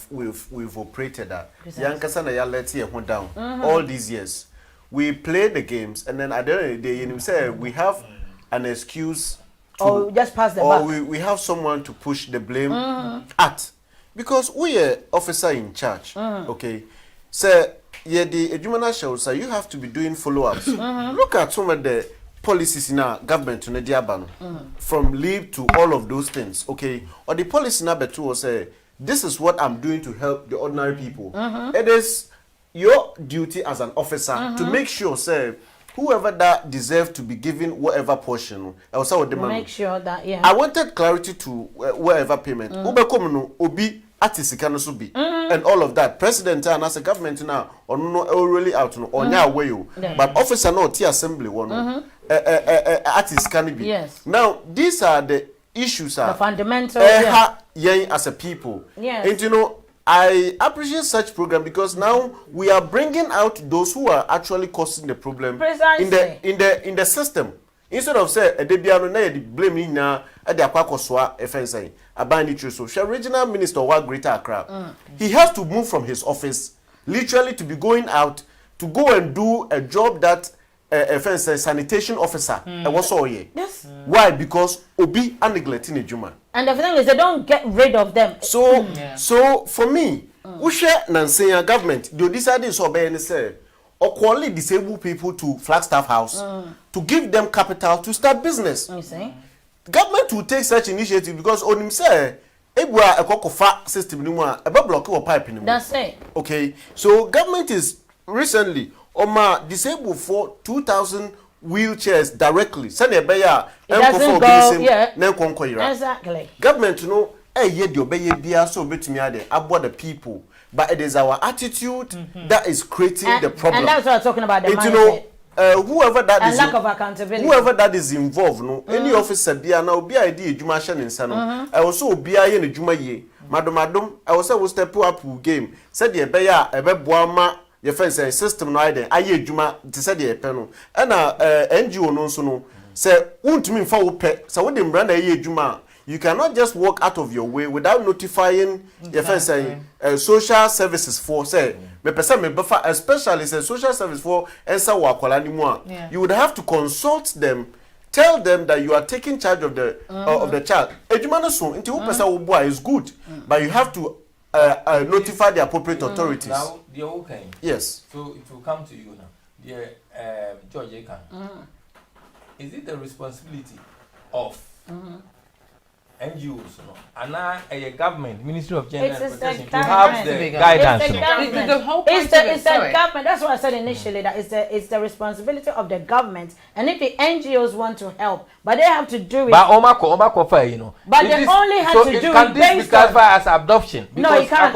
we've operated that. Yankasana ya let here down all these years. We play the games, and then at the end of the day, you say we have an excuse. Or just pass the or buck. we have someone to push the blame at, because we are officer in charge. Okay, so. Yeah, the Ejumana shows so you have to be doing follow-ups. Look at some of the policies in our government in the Diabano, from leave to all of those things. Okay, or the policy number 2 will say, this is what I'm doing to help the ordinary people. It is your duty as an officer to make sure, say, whoever that deserves to be given whatever portion, I was make sure that I wanted clarity to whatever payment. Obi Atisikano Subi and all of that. President and as a government now or no really out no on your way. But officer no T assembly one Atisikano be. Yes. Now these are the issues the fundamentals as a people. Yes. And you know, I appreciate such program because now we are bringing out those who are actually causing the problem in the system. Instead of say Debiano na the blame na at the Akwakoswa FNSA abani true so regional minister wa Greater Accra. He has to move from his office literally to be going out to go and do a job that FNSA sanitation officer was all here. Yes. Why? Because Obi are neglecting Ejuma. And the thing is they don't get rid of them. So for me, we share Nansenya government do decide so obey and say or quality disabled people to Flagstaff House to give them capital to start business. You see? Government will take such initiative because on him say ebua ekokofa system ni mu a ebe block or pipe ni mu. That's it. Okay. So government is recently disabled for 2,000 wheelchairs directly. Send a beya doesn't go, yeah. Exactly. Government you know ye di obey bia so betumi ade about the people. But it is our attitude that is creating the problem. And that's what I'm talking about, the mindset. You know, whoever that and is lack of accountability. Whoever that is involved, no, any officer bia na obi ide ejuma hye ne nsa no. I also obi aye ne ejuma ye. Madam, I was say step up game. Said the beya ebeboa ma your fence system no ide aye ejuma te said the epe no. And NGO no nso no say untumi mfa wo pe. Say wo dem brand aye ejuma. You cannot just walk out of your way without notifying your friends social services for say me person me befa especially say social service for ensa wa kwala ni mu a you would have to consult them, tell them that you are taking charge of the child. Ejuma no so nti wo person wo boy is good but you have to notify the appropriate authorities. Now the okay. Yes. So it will come to you now. Dear George Ekan. Is it the responsibility of NGOs, no, and a government, Ministry of Gender and Protection, to have the guidance. It's the government. That's what I said initially. That it's the responsibility of the government, and if the NGOs want to help, but they have to do it. But Omako, you know. But they only have to do it. Can this be classified as adoption? No, it can't.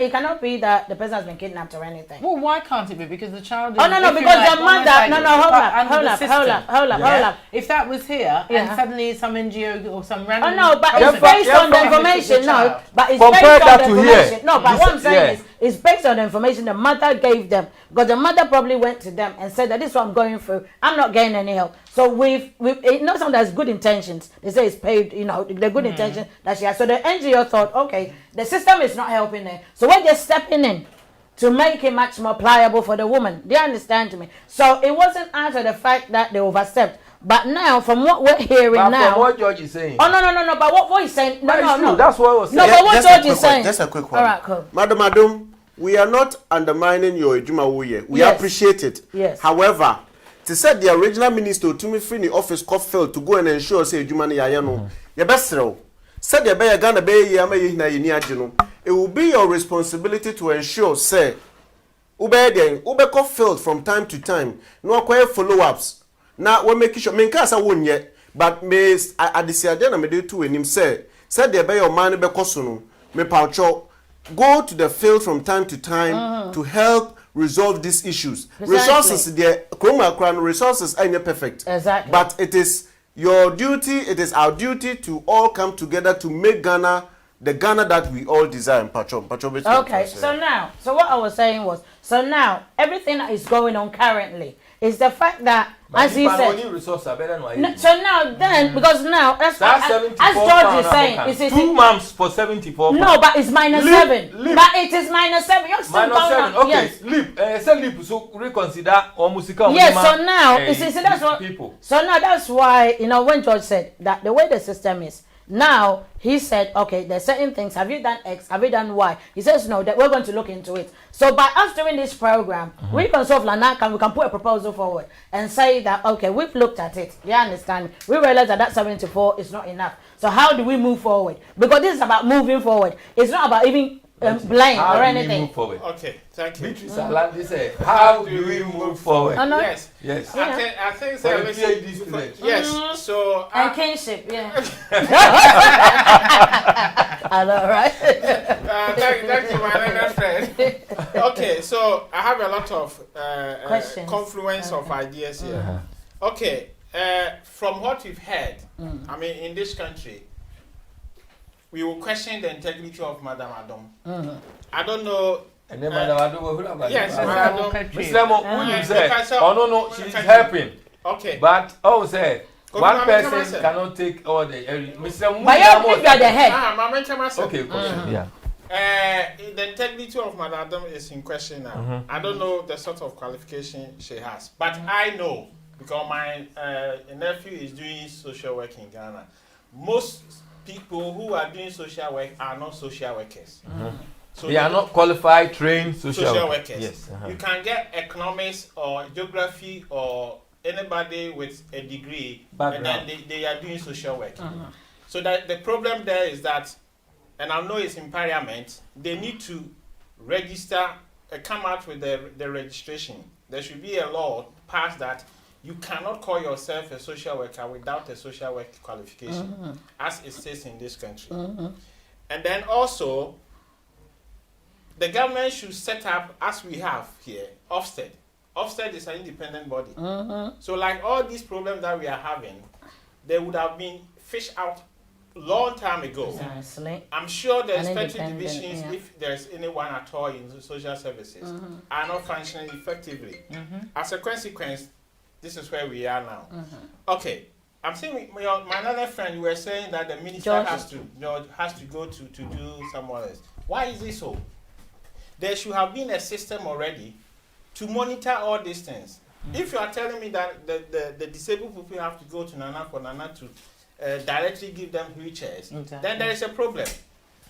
It cannot be that the person has been kidnapped or anything. Well, why can't it be? Because the child. Oh no, because the mother. Hold up. If that was here and suddenly some NGO or some random. Oh no, but it's based on the information. No, but it's compare based on that the to information. here. No, but what I'm saying is, it's based on the information the mother gave them. Because the mother probably went to them and said that this is what I'm going through. I'm not getting any help. So we've not someone that has good intentions. They say it's paid, you know, the good intention that she has. So the NGO thought, okay, the system is not helping her. So we're just stepping in to make it much more pliable for the woman. Do you understand me? So it wasn't out of the fact that they overstepped. But now, from what we're hearing now, from what George is saying. Oh no. But what he's saying, no. That's what I was saying. No, but what George is saying. Just a quick one. All right, cool. Madam, we are not undermining your Ejuma Wuye. We appreciate it. Yes. However, to said the original minister to me free the office called failed to go and ensure say Jumani Yayano. Your best row. Said the Bay Ghana Bay Yama. It will be your responsibility to ensure, say, Ube failed from time to time. No acquire follow-ups. Now we make sure Minkasa won't yet, but may I decided I do too and him said the Bay or man be cosono, me paucho. Go to the field from time to time to help resolve these issues. Precisely. Resources, the resources ain't perfect. Exactly. But it is your duty, it is our duty to all come together to make Ghana the Ghana that we all desire. Okay, so now, so what I was saying was, so now everything that is going on currently is the fact that, as he said, so now then, because now that's as George is saying, 2 months for 74. No, but it's minus Leap, 7. leap. But it is minus 7. You're still Minus 7. Okay, yes. leap. Say leap. So reconsider or musical. Yes. So now, you see, that's what people. So now that's why when George said that the way the system is now, he said, okay, there's certain things. Have you done X? Have you done Y? He says no. That we're going to look into it. So by us doing this program, we can solve Lanaka. We can put a proposal forward and say that okay, we've looked at it. You understand? We realize that 74 is not enough. So how do we move forward? Because this is about moving forward. It's not about even blame how or do anything. We move forward? Okay, thank you. Beatrice Alandi said, how do we move forward? Oh, no? Yes. Yes. I think For so. the PhD students. Yes. So And kinship, yeah. I know, right? thank you, my learned friend. Okay, so I have a lot of Questions. confluence of ideas here. Okay, from what we've heard, I mean, in this country, we will question the integrity of Madam Adom. I don't know. And then Madam Adom, who about yes, Madam Madam. Mr. Mo, you said, oh no, she's helping. Okay. But, say, one person say. cannot take all the Mr. Mo. But if you are the head. Okay, yeah. The integrity of Madam Adom is in question now. I don't know the sort of qualification she has, but I know because my nephew is doing social work in Ghana. Most people who are doing social work are not social workers. So they are not qualified, trained social workers. Yes. You can get economics or geography or anybody with a degree, and then they are doing social work. So that the problem there is that, and I know it's in Parliament, they need to register, come out with the registration. There should be a law passed that you cannot call yourself a social worker without a social work qualification, as it says in this country. And then also, the government should set up, as we have here, Ofsted. Ofsted is an independent body. So like all these problems that we are having, they would have been fished out long time ago. Exactly. I'm sure the respective divisions, if there's anyone at all in social services, are not functioning effectively. As a consequence, this is where we are now. Okay, I'm saying my another friend, you were saying that the minister has to go to do somewhere else. Why is it so? There should have been a system already to monitor all these things. If you are telling me that the disabled people have to go to Nana for Nana to directly give them wheelchairs, then there is a problem.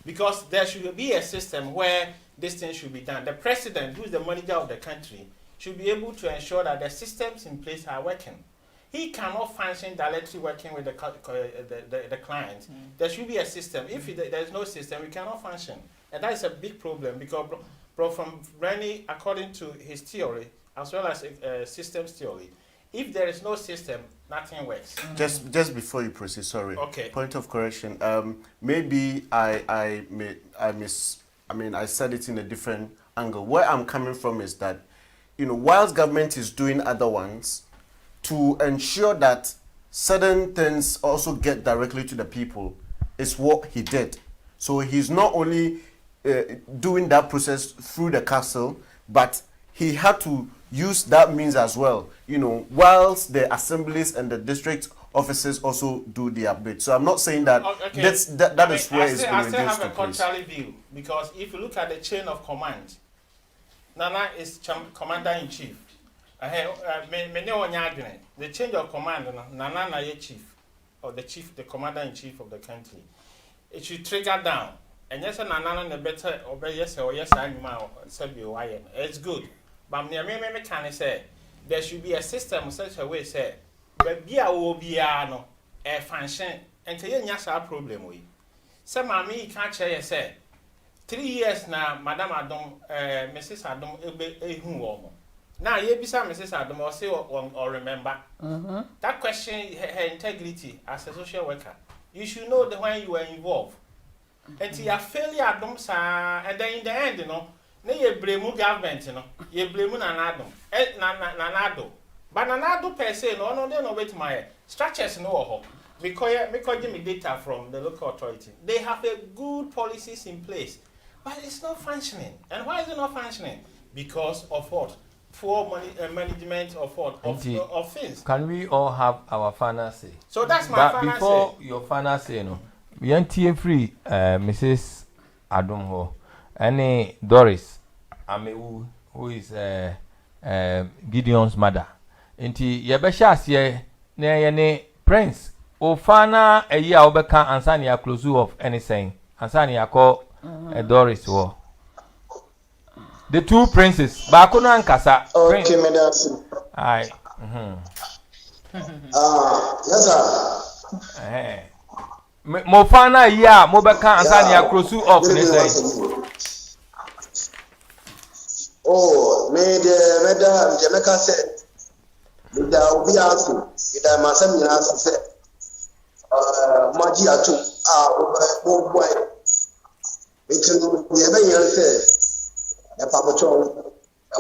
Because there should be a system where this thing should be done. The president, who is the manager of the country, should be able to ensure that the systems in place are working. He cannot function directly working with the client. There should be a system. If there is no system, we cannot function. And that is a big problem because from Rennie, according to his theory, as well as systems theory, if there is no system, nothing works. Just before you proceed, sorry. Okay. Point of correction. Maybe I said it in a different angle. Where I'm coming from is that, whilst government is doing other ones to ensure that certain things also get directly to the people, is what he did. So he's not only doing that process through the castle, but he had to use that means as well, whilst the assemblies and the district offices also do their bit. So I'm not saying that that is where it's going to I still have a contrary view, because if you look at the chain of command, Nana is commander-in-chief. The change of command, Nana is chief, or the commander-in-chief of the country. It should trigger down. And yes, Nana better obey yes or yes, it's good. But me can say there should be a system such a way say, but be a no a function and tell you a problem we. Some mammy can't say 3 years now, Madam Adam, Mrs. Adam, now you be some Mrs. Adam or say or remember that question her integrity as a social worker. You should know the when you were involved. And you failure Adam and then in the end, you know, you blame government, you know, you blame Nanado. But Nanado per se, no, they know wait my structures no because me data from the local authority. They have a good policies in place, but it's not functioning. And why is it not functioning? Because of what? Poor management of what? Of things. Can we all have our final say? So that's my final say. But before your final say, no, we ain't free, Mrs. Adumho, and Doris Amewu, who is Gideon's mother. Inti yebesha siye ne Prince Ofana a year obeka ansani ya close of anything. Ansani ya ko Doris wo. The two princes. Bakuno ankasa. Okay, medasi. Aye. Yes sir. Mofana ya mobeka ansani ya close of anything. Oh, me the Jamaica said da obi aso da masam nyina aso se maji ato boy etin ye be yan se e pa bocho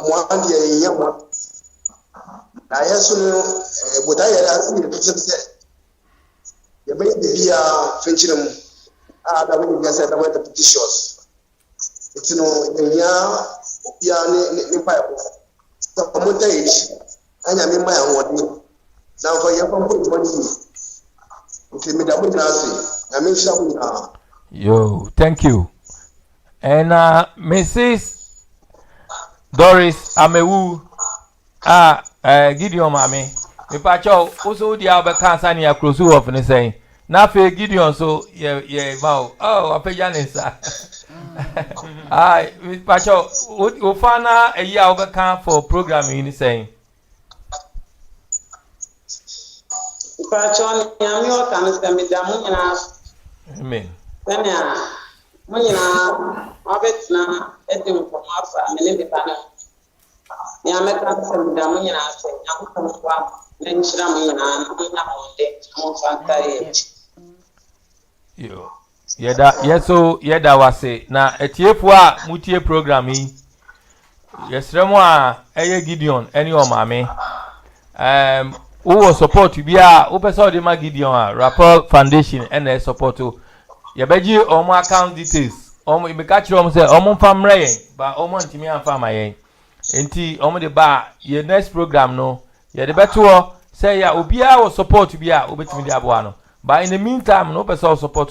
mo ande ye mo na yesu no boda ye aso ye bitim se ye be bia fenchirem da we ye se da we the petitions etin no ya obia ni pa e so mo dey anya me my wodi na for ye pampo money okay me da mo na say na me sha mo. Yo, thank you. And Mrs. Doris Amewu Gideon mami me pacho also di abeka sani ya close off ni say na fe Gideon so ye mau apejanisa me pacho o fana e ya obeka for programming ni say Pacho ni ami o kan se me da mu nyina. Amen. Senya mu nyina abetna edim ko afa me ne be pana. Ni ameka se me da mu nyina se nyakuto kwa ne nchira mu nyina na monde mu fanta ye. Yo. Yeda wase na etiefu a mutie program yi. Yesremo a eye Gideon eni o maame. Who support to be who person the ma Gideon Rapport Foundation and support to yebeji omo account details omo imeka kire omo say omo famre yen ba omo ntimi amfa yen enti omo de ba ye next program no ye de beto say ya obia wo support to be obetimi de aboa no but in the meantime no person support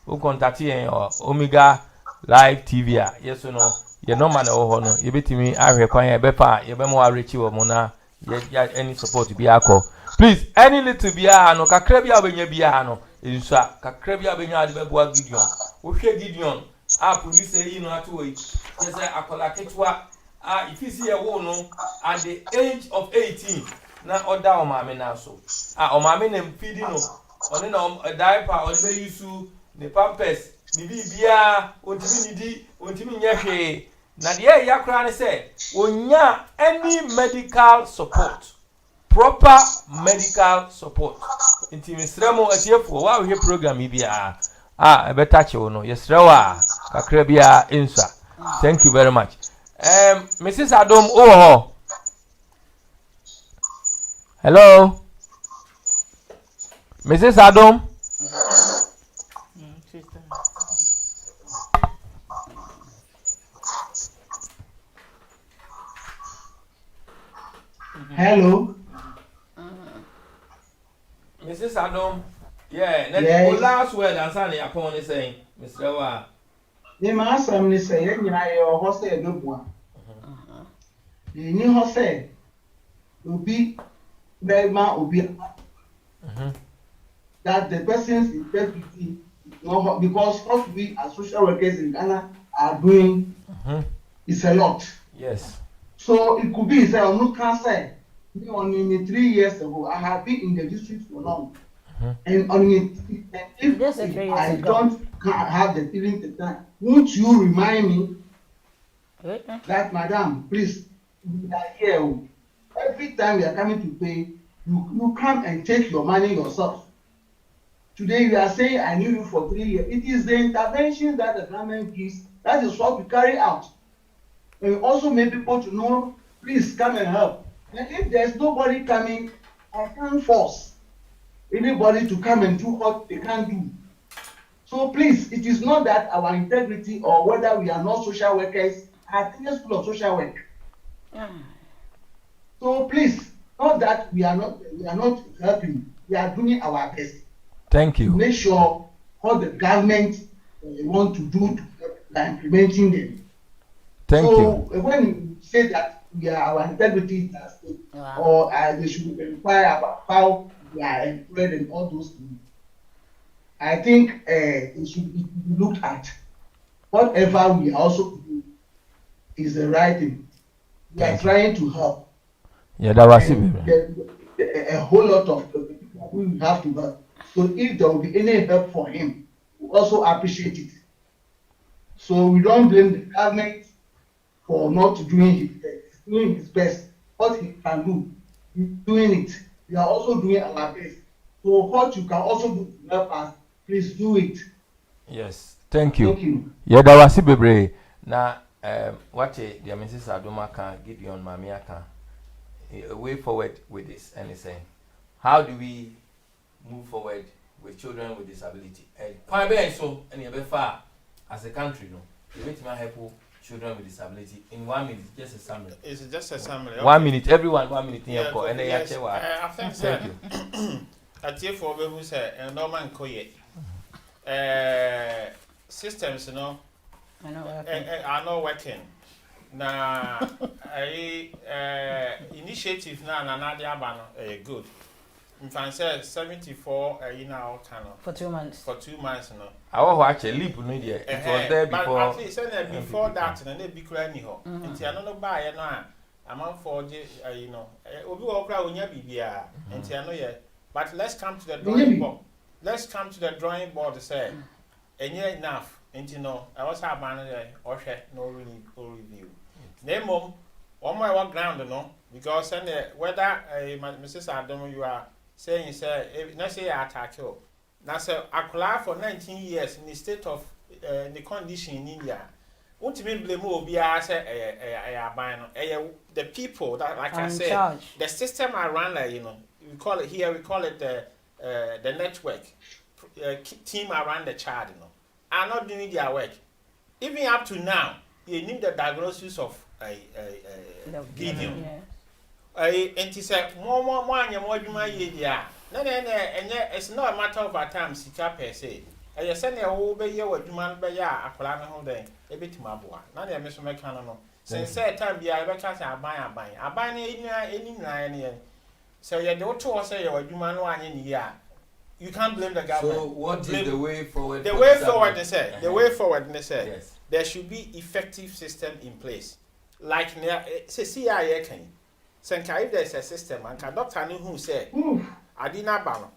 who contact yen Omega Live TV yes no ye no man ho no ye betimi ahwe kwan ye befa ye be mo arechi wo mo na ye any support to be akọ. Please, any little bia no kakra bia obenya bia no insha kakra bia obenya ade beboa Gideon. Wo hwe Gideon producer yi no ato yi. Yes akola ketwa if you see a wo no at the age of 18 na order o maame na so. O maame na feeding no. Oni na diaper o be use the pampers ni bia ontimi nidi ontimi nyehwe. Na de ya kra ne say onya any medical support. Proper medical support. Inti misremo atiefo wa we program bia better che no yesrewa kakra bia insa. Thank you very much. Mrs. Adom ho. Hello. Mrs. Adom. Hello. Mrs. Adom, yes. Last word answer upon saying, Mr. Wa. The master me say, you know, your horse said no one. The new horse said, will be very man will be that the person's integrity no because what we as social workers in Ghana are doing is a lot. Yes. So it could be say no can say only 3 years ago, I have been in the district for long. And only if I don't have the feeling the time, won't you remind me that, madam, please, we are here. Every time we are coming to pay, you come and take your money yourself. Today you are saying I knew you for 3 years. It is the intervention that the government gives. That is what we carry out. And we also make people to know, please come and help. And if there's nobody coming, I can't force anybody to come and do what they can't do. So please, it is not that our integrity or whether we are not social workers. I think it's full of social work. So please, not that we are not helping. We are doing our best. Thank you. Make sure what the government want to do to implementing them. Thank you. So when you say that our integrity is at stake, or they should inquire about how we are employed and all those things, I think it should be looked at. Whatever we also do is the right thing. We are trying to help. Yeah, that was it. A whole lot of people we have to help. So if there will be any help for him, we also appreciate it. So we don't blame the government for not doing his best. What he can do, he's doing it. We are also doing our best. So what you can also do to help us, please do it. Yes, thank you. Thank you. Yeah, that was it, now, what the Mrs. Adoma can Gideon Mamia can a way forward with this and saying, how do we move forward with children with disability? And Pai so and far as a country, no, we need to help children with disability in 1 minute, just a summary. It's just a summary. Okay. 1 minute, everyone 1 minute. Yeah, And yes. I think thank you. At year for who say and Norman Koye systems, you know, are not working. Now, initiative now, Nadia Bano, good. In fact, 74 now for 2 months. For 2 months, no. I will watch a leap, no, dear. It was there before. But at least before that, and then be crying ho. And Tiano buy no. Among for you know, Obi Opera when you be and Tiano ye. But let's come to the drawing board. Let's come to the drawing board to say, and yet enough. And you know, I was a manager or no review. Name on my work ground, no, because whether Mrs. Adam you are saying, say, let's say I attack you. Now, sir, I collab for 19 years in the state of the condition in India. What you mean, blame will be the people that, like I said, the system I run, like, you know, we call it the network team around the child, you know, are not doing their work. Even up to now, you need the diagnosis of Gideon. And he said, more, you my idea. No, it's not a matter of a time, Sika per se. I send a whole bay what you man by ya, a plan whole day, a bit to my boy. Now they are Mr. Mecano. Since that time, be I because I buy any. So you don't say what you man one in year. You can't blame the government. So what is the way forward? The way forward, they said. The way forward, they said. Yes. There should be effective system in place. Like say CIA can. So if there's a system, and doctor knew who said, I did not ban.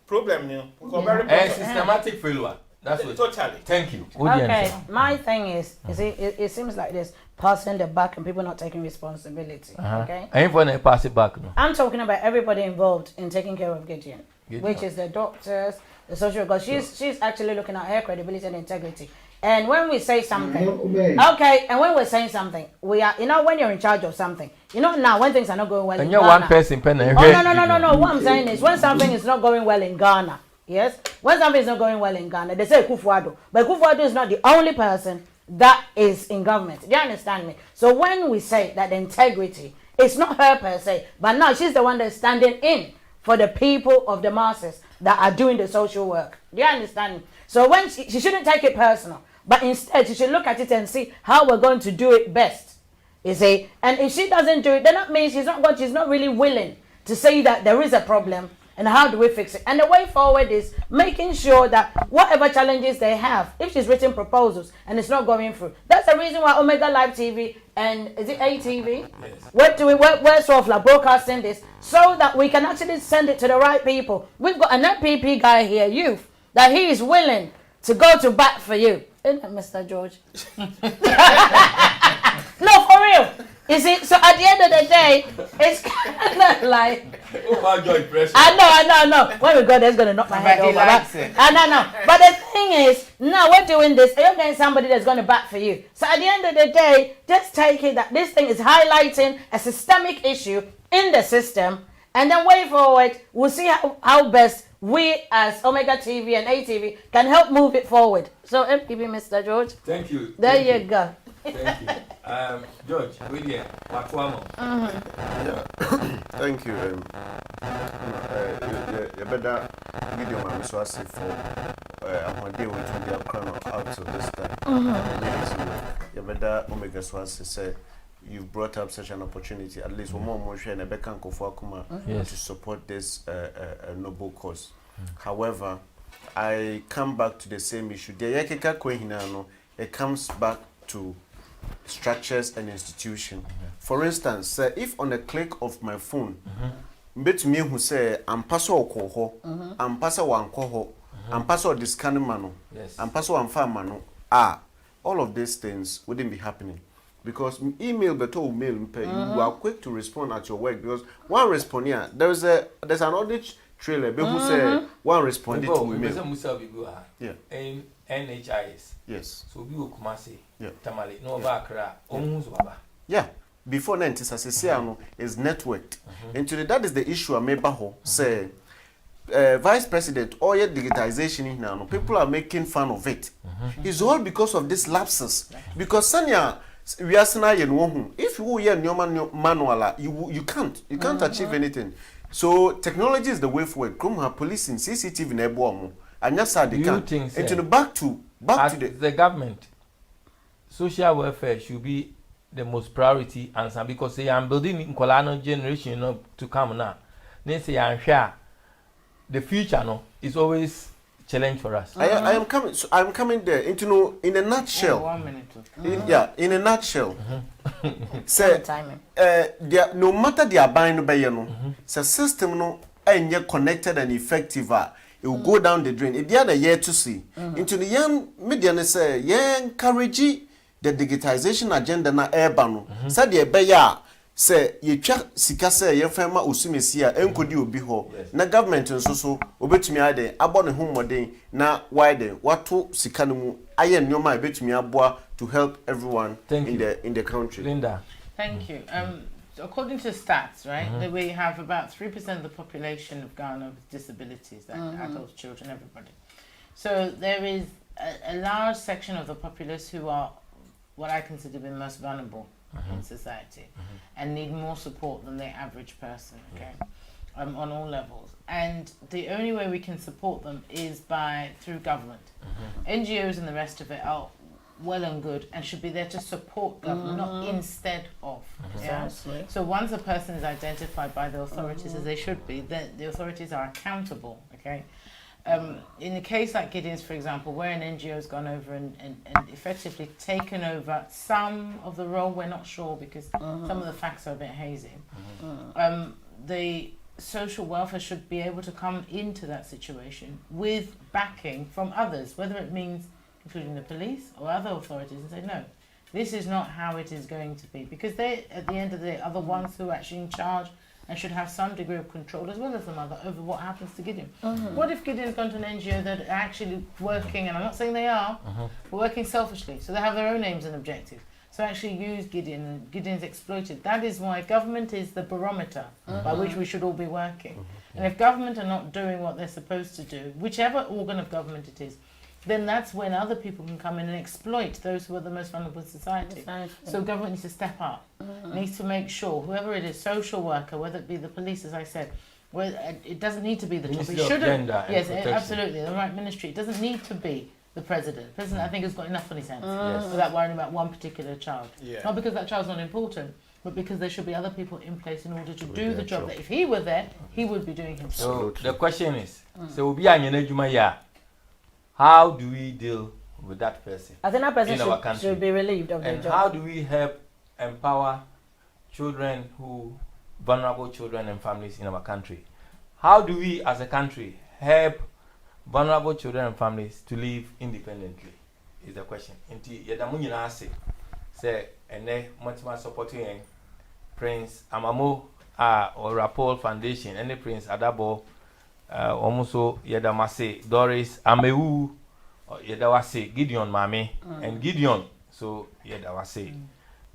Problem new. Systematic failure. That's what. Totally. Thank you. Okay, my thing is, you see, it seems like this passing the buck and people not taking responsibility. Okay. I ain't gonna pass it back. No. I'm talking about everybody involved in taking care of Gideon, which is the doctors, the social workers. She's actually looking at her credibility and integrity. And when we say something, okay, and when we're saying something, we are, you know, when you're in charge of something, you know, now when things are not going well in Ghana. And you're one person, pen. Oh, no. What I'm saying is when something is not going well in Ghana, yes, when something is not going well in Ghana, they say Kufuor. But Kufuor is not the only person that is in government. Do you understand me? So when we say that the integrity, it's not her per se, but now she's the one that's standing in for the people of the masses that are doing the social work. Do you understand me? So when she shouldn't take it personal. But instead, she should look at it and see how we're going to do it best. You see? And if she doesn't do it, then that means she's not really willing to say that there is a problem and how do we fix it? And the way forward is making sure that whatever challenges they have, if she's written proposals and it's not going through, that's the reason why Omega Live TV and is it ATV? Yes. We're sort of like broadcasting this so that we can actually send it to the right people. We've got an MPP guy here, youth, that he is willing to go to bat for you. Isn't it, Mr. George? No, for real. You see, so at the end of the day, it's kind of like... Oh, my God, pressure. I know. When we go there, it's going to knock my head over. I know. But the thing is, now we're doing this, you're getting somebody that's going to bat for you. So at the end of the day, just take it that this thing is highlighting a systemic issue in the system, and then way forward, we'll see how best we as Omega TV and ATV can help move it forward. So MPP, Mr. George. Thank you. There you go. Thank you. George, we here. Thank you. You better video man so I say for I'm day with the crown out to this time. You better Omega so I say you've brought up such an opportunity. At least one more share and Rebecca Nkofo-Akuma to support this noble cause. However, I come back to the same issue. It comes back to structures and institution. For instance, if on a click of my phone, bet me who say I'm paso koho, I'm paso one koho, I'm paso this kind of mano, I'm paso one farm mano. All of these things wouldn't be happening. Because email beto mail you are quick to respond at your work, because one respond here, there's an audit trailer who say one responded to email. Yeah. NHIS. Yes. So we will come say. Yeah. Tamale no bakra. Baba. Yeah. Before 90 is networked. And today that is the issue I made baho say Vice President all your digitization in now people are making fun of it. It's all because of these lapses. Because Sanya we are saying if you hear manual you can't achieve anything. So technology is the way forward. Come have policing CCTV na ebo and yes, they can. And back to the government, social welfare should be the most priority answer, because they are building in Kolano generation to come now. They say the future is always challenge for us. I'm coming there. In a nutshell. 1 minute. In a nutshell. Say no matter the abine by the system no and connected and effective. It will go down the drain. If the other year to see into the young media say, encourage the digitization agenda na urban. Said the beya say ye twa sika say ye fema osumesia enkodi obi ho na government nso so obetumi ade abone ho modern na wide wato sika no mu aye nyoma ebetumi aboa to help everyone in the country. Linda. Thank you. According to stats, right, we have about 3% of the population of Ghana with disabilities, adults, children, everybody. So there is a large section of the populace who are what I consider to be most vulnerable in society and need more support than the average person, okay, on all levels. And the only way we can support them is through government. NGOs and the rest of it are well and good and should be there to support government, not instead of. So once a person is identified by the authorities as they should be, then the authorities are accountable, okay? In a case like Gideon's, for example, where an NGO has gone over and effectively taken over some of the role, we're not sure because some of the facts are a bit hazy. The social welfare should be able to come into that situation with backing from others, whether it means including the police or other authorities, and say, no, this is not how it is going to be. Because they, at the end of the day, are the ones who are actually in charge and should have some degree of control, as well as the mother, over what happens to Gideon. What if Gideon's gone to an NGO that are actually working, and I'm not saying they are, but working selfishly, so they have their own aims and objectives. So actually use Gideon, and Gideon's exploited. That is why government is the barometer by which we should all be working. And if government are not doing what they're supposed to do, whichever organ of government it is, then that's when other people can come in and exploit those who are the most vulnerable in society. So government needs to step up, needs to make sure, whoever it is, social worker, whether it be the police, as I said, well, it doesn't need to be the top. It shouldn't. Yes, absolutely, the right ministry. It doesn't need to be the president. The president, I think, has got enough on his hands without worrying about one particular child. Not because that child's not important, but but because there should be other people in place in order to do the job that if he were there, he would be doing himself. So the question is, so we are in how do we deal with that person? I think that person should be relieved of their job. And how do we help empower children vulnerable children and families in our country? How do we as a country help vulnerable children and families to live independently? Is the question. Inti yadamunyina say much supporting Prince Amamo or Rapol Foundation, any Prince Adabo, almost Yadamase, Doris Ameu, or Yadawase, Gideon Mame, and Gideon, so Yadawase.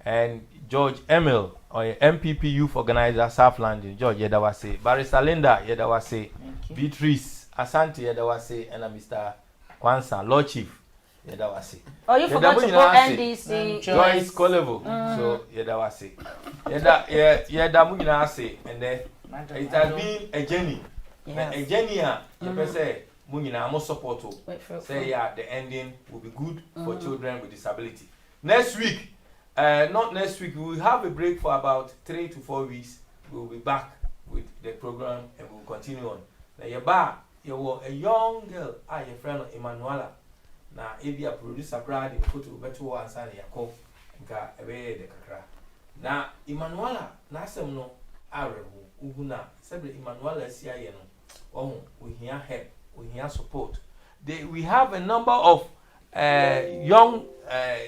And George Emil, or MPP Youth Organizer, Southland, George Yadawase, Barrister Linda Yadawase, Beatrice Asante Yadawase, and Mr. Kwanzaa, Lord Chief Yadawase. Oh, you forgot to put NDC. Joyce Kolevo. So Yadawase. Yadamunyase, and then it has been a journey. A journey, you say, Munina, more support. Say, the ending will be good for children with disability. Next week, not next week, we will have a break for about 3 to 4 weeks. We will be back with the program and we will continue on. Now, you were a young girl, your friend Emanuela. Na ebi a producer brad in photo beto answer yako nka ebe de kakra na Emmanuela na asem no areho uhuna sebe Emmanuela sia ye no we hear help, we hear support. We have a number of young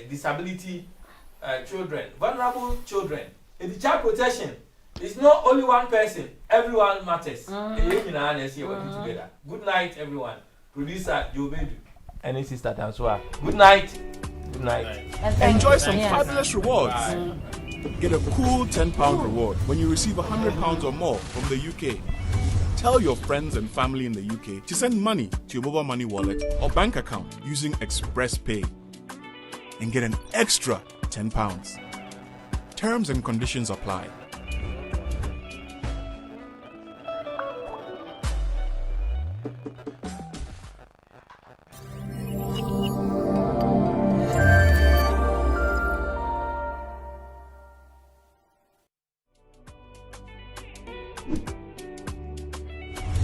disability children, vulnerable children. In the child protection, it's not only one person, everyone matters. Together. Good night everyone. Producer Jobedu and his sister Tansua. Good night. Good night. Enjoy some fabulous rewards. Get a cool £10 reward when you receive £100 or more from the UK. Tell your friends and family in the UK to send money to your mobile money wallet or bank account using Express Pay and get an extra £10. Terms and conditions apply.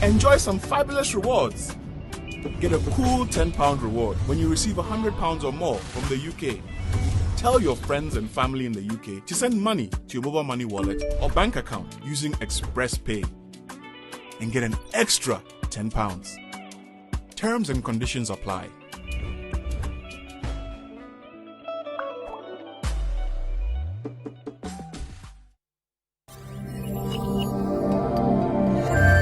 Enjoy some fabulous rewards. Get a cool £10 reward when you receive £100 or more from the UK. Tell your friends and family in the UK to send money to your mobile money wallet or bank account using Express Pay and get an extra £10. Terms and conditions apply.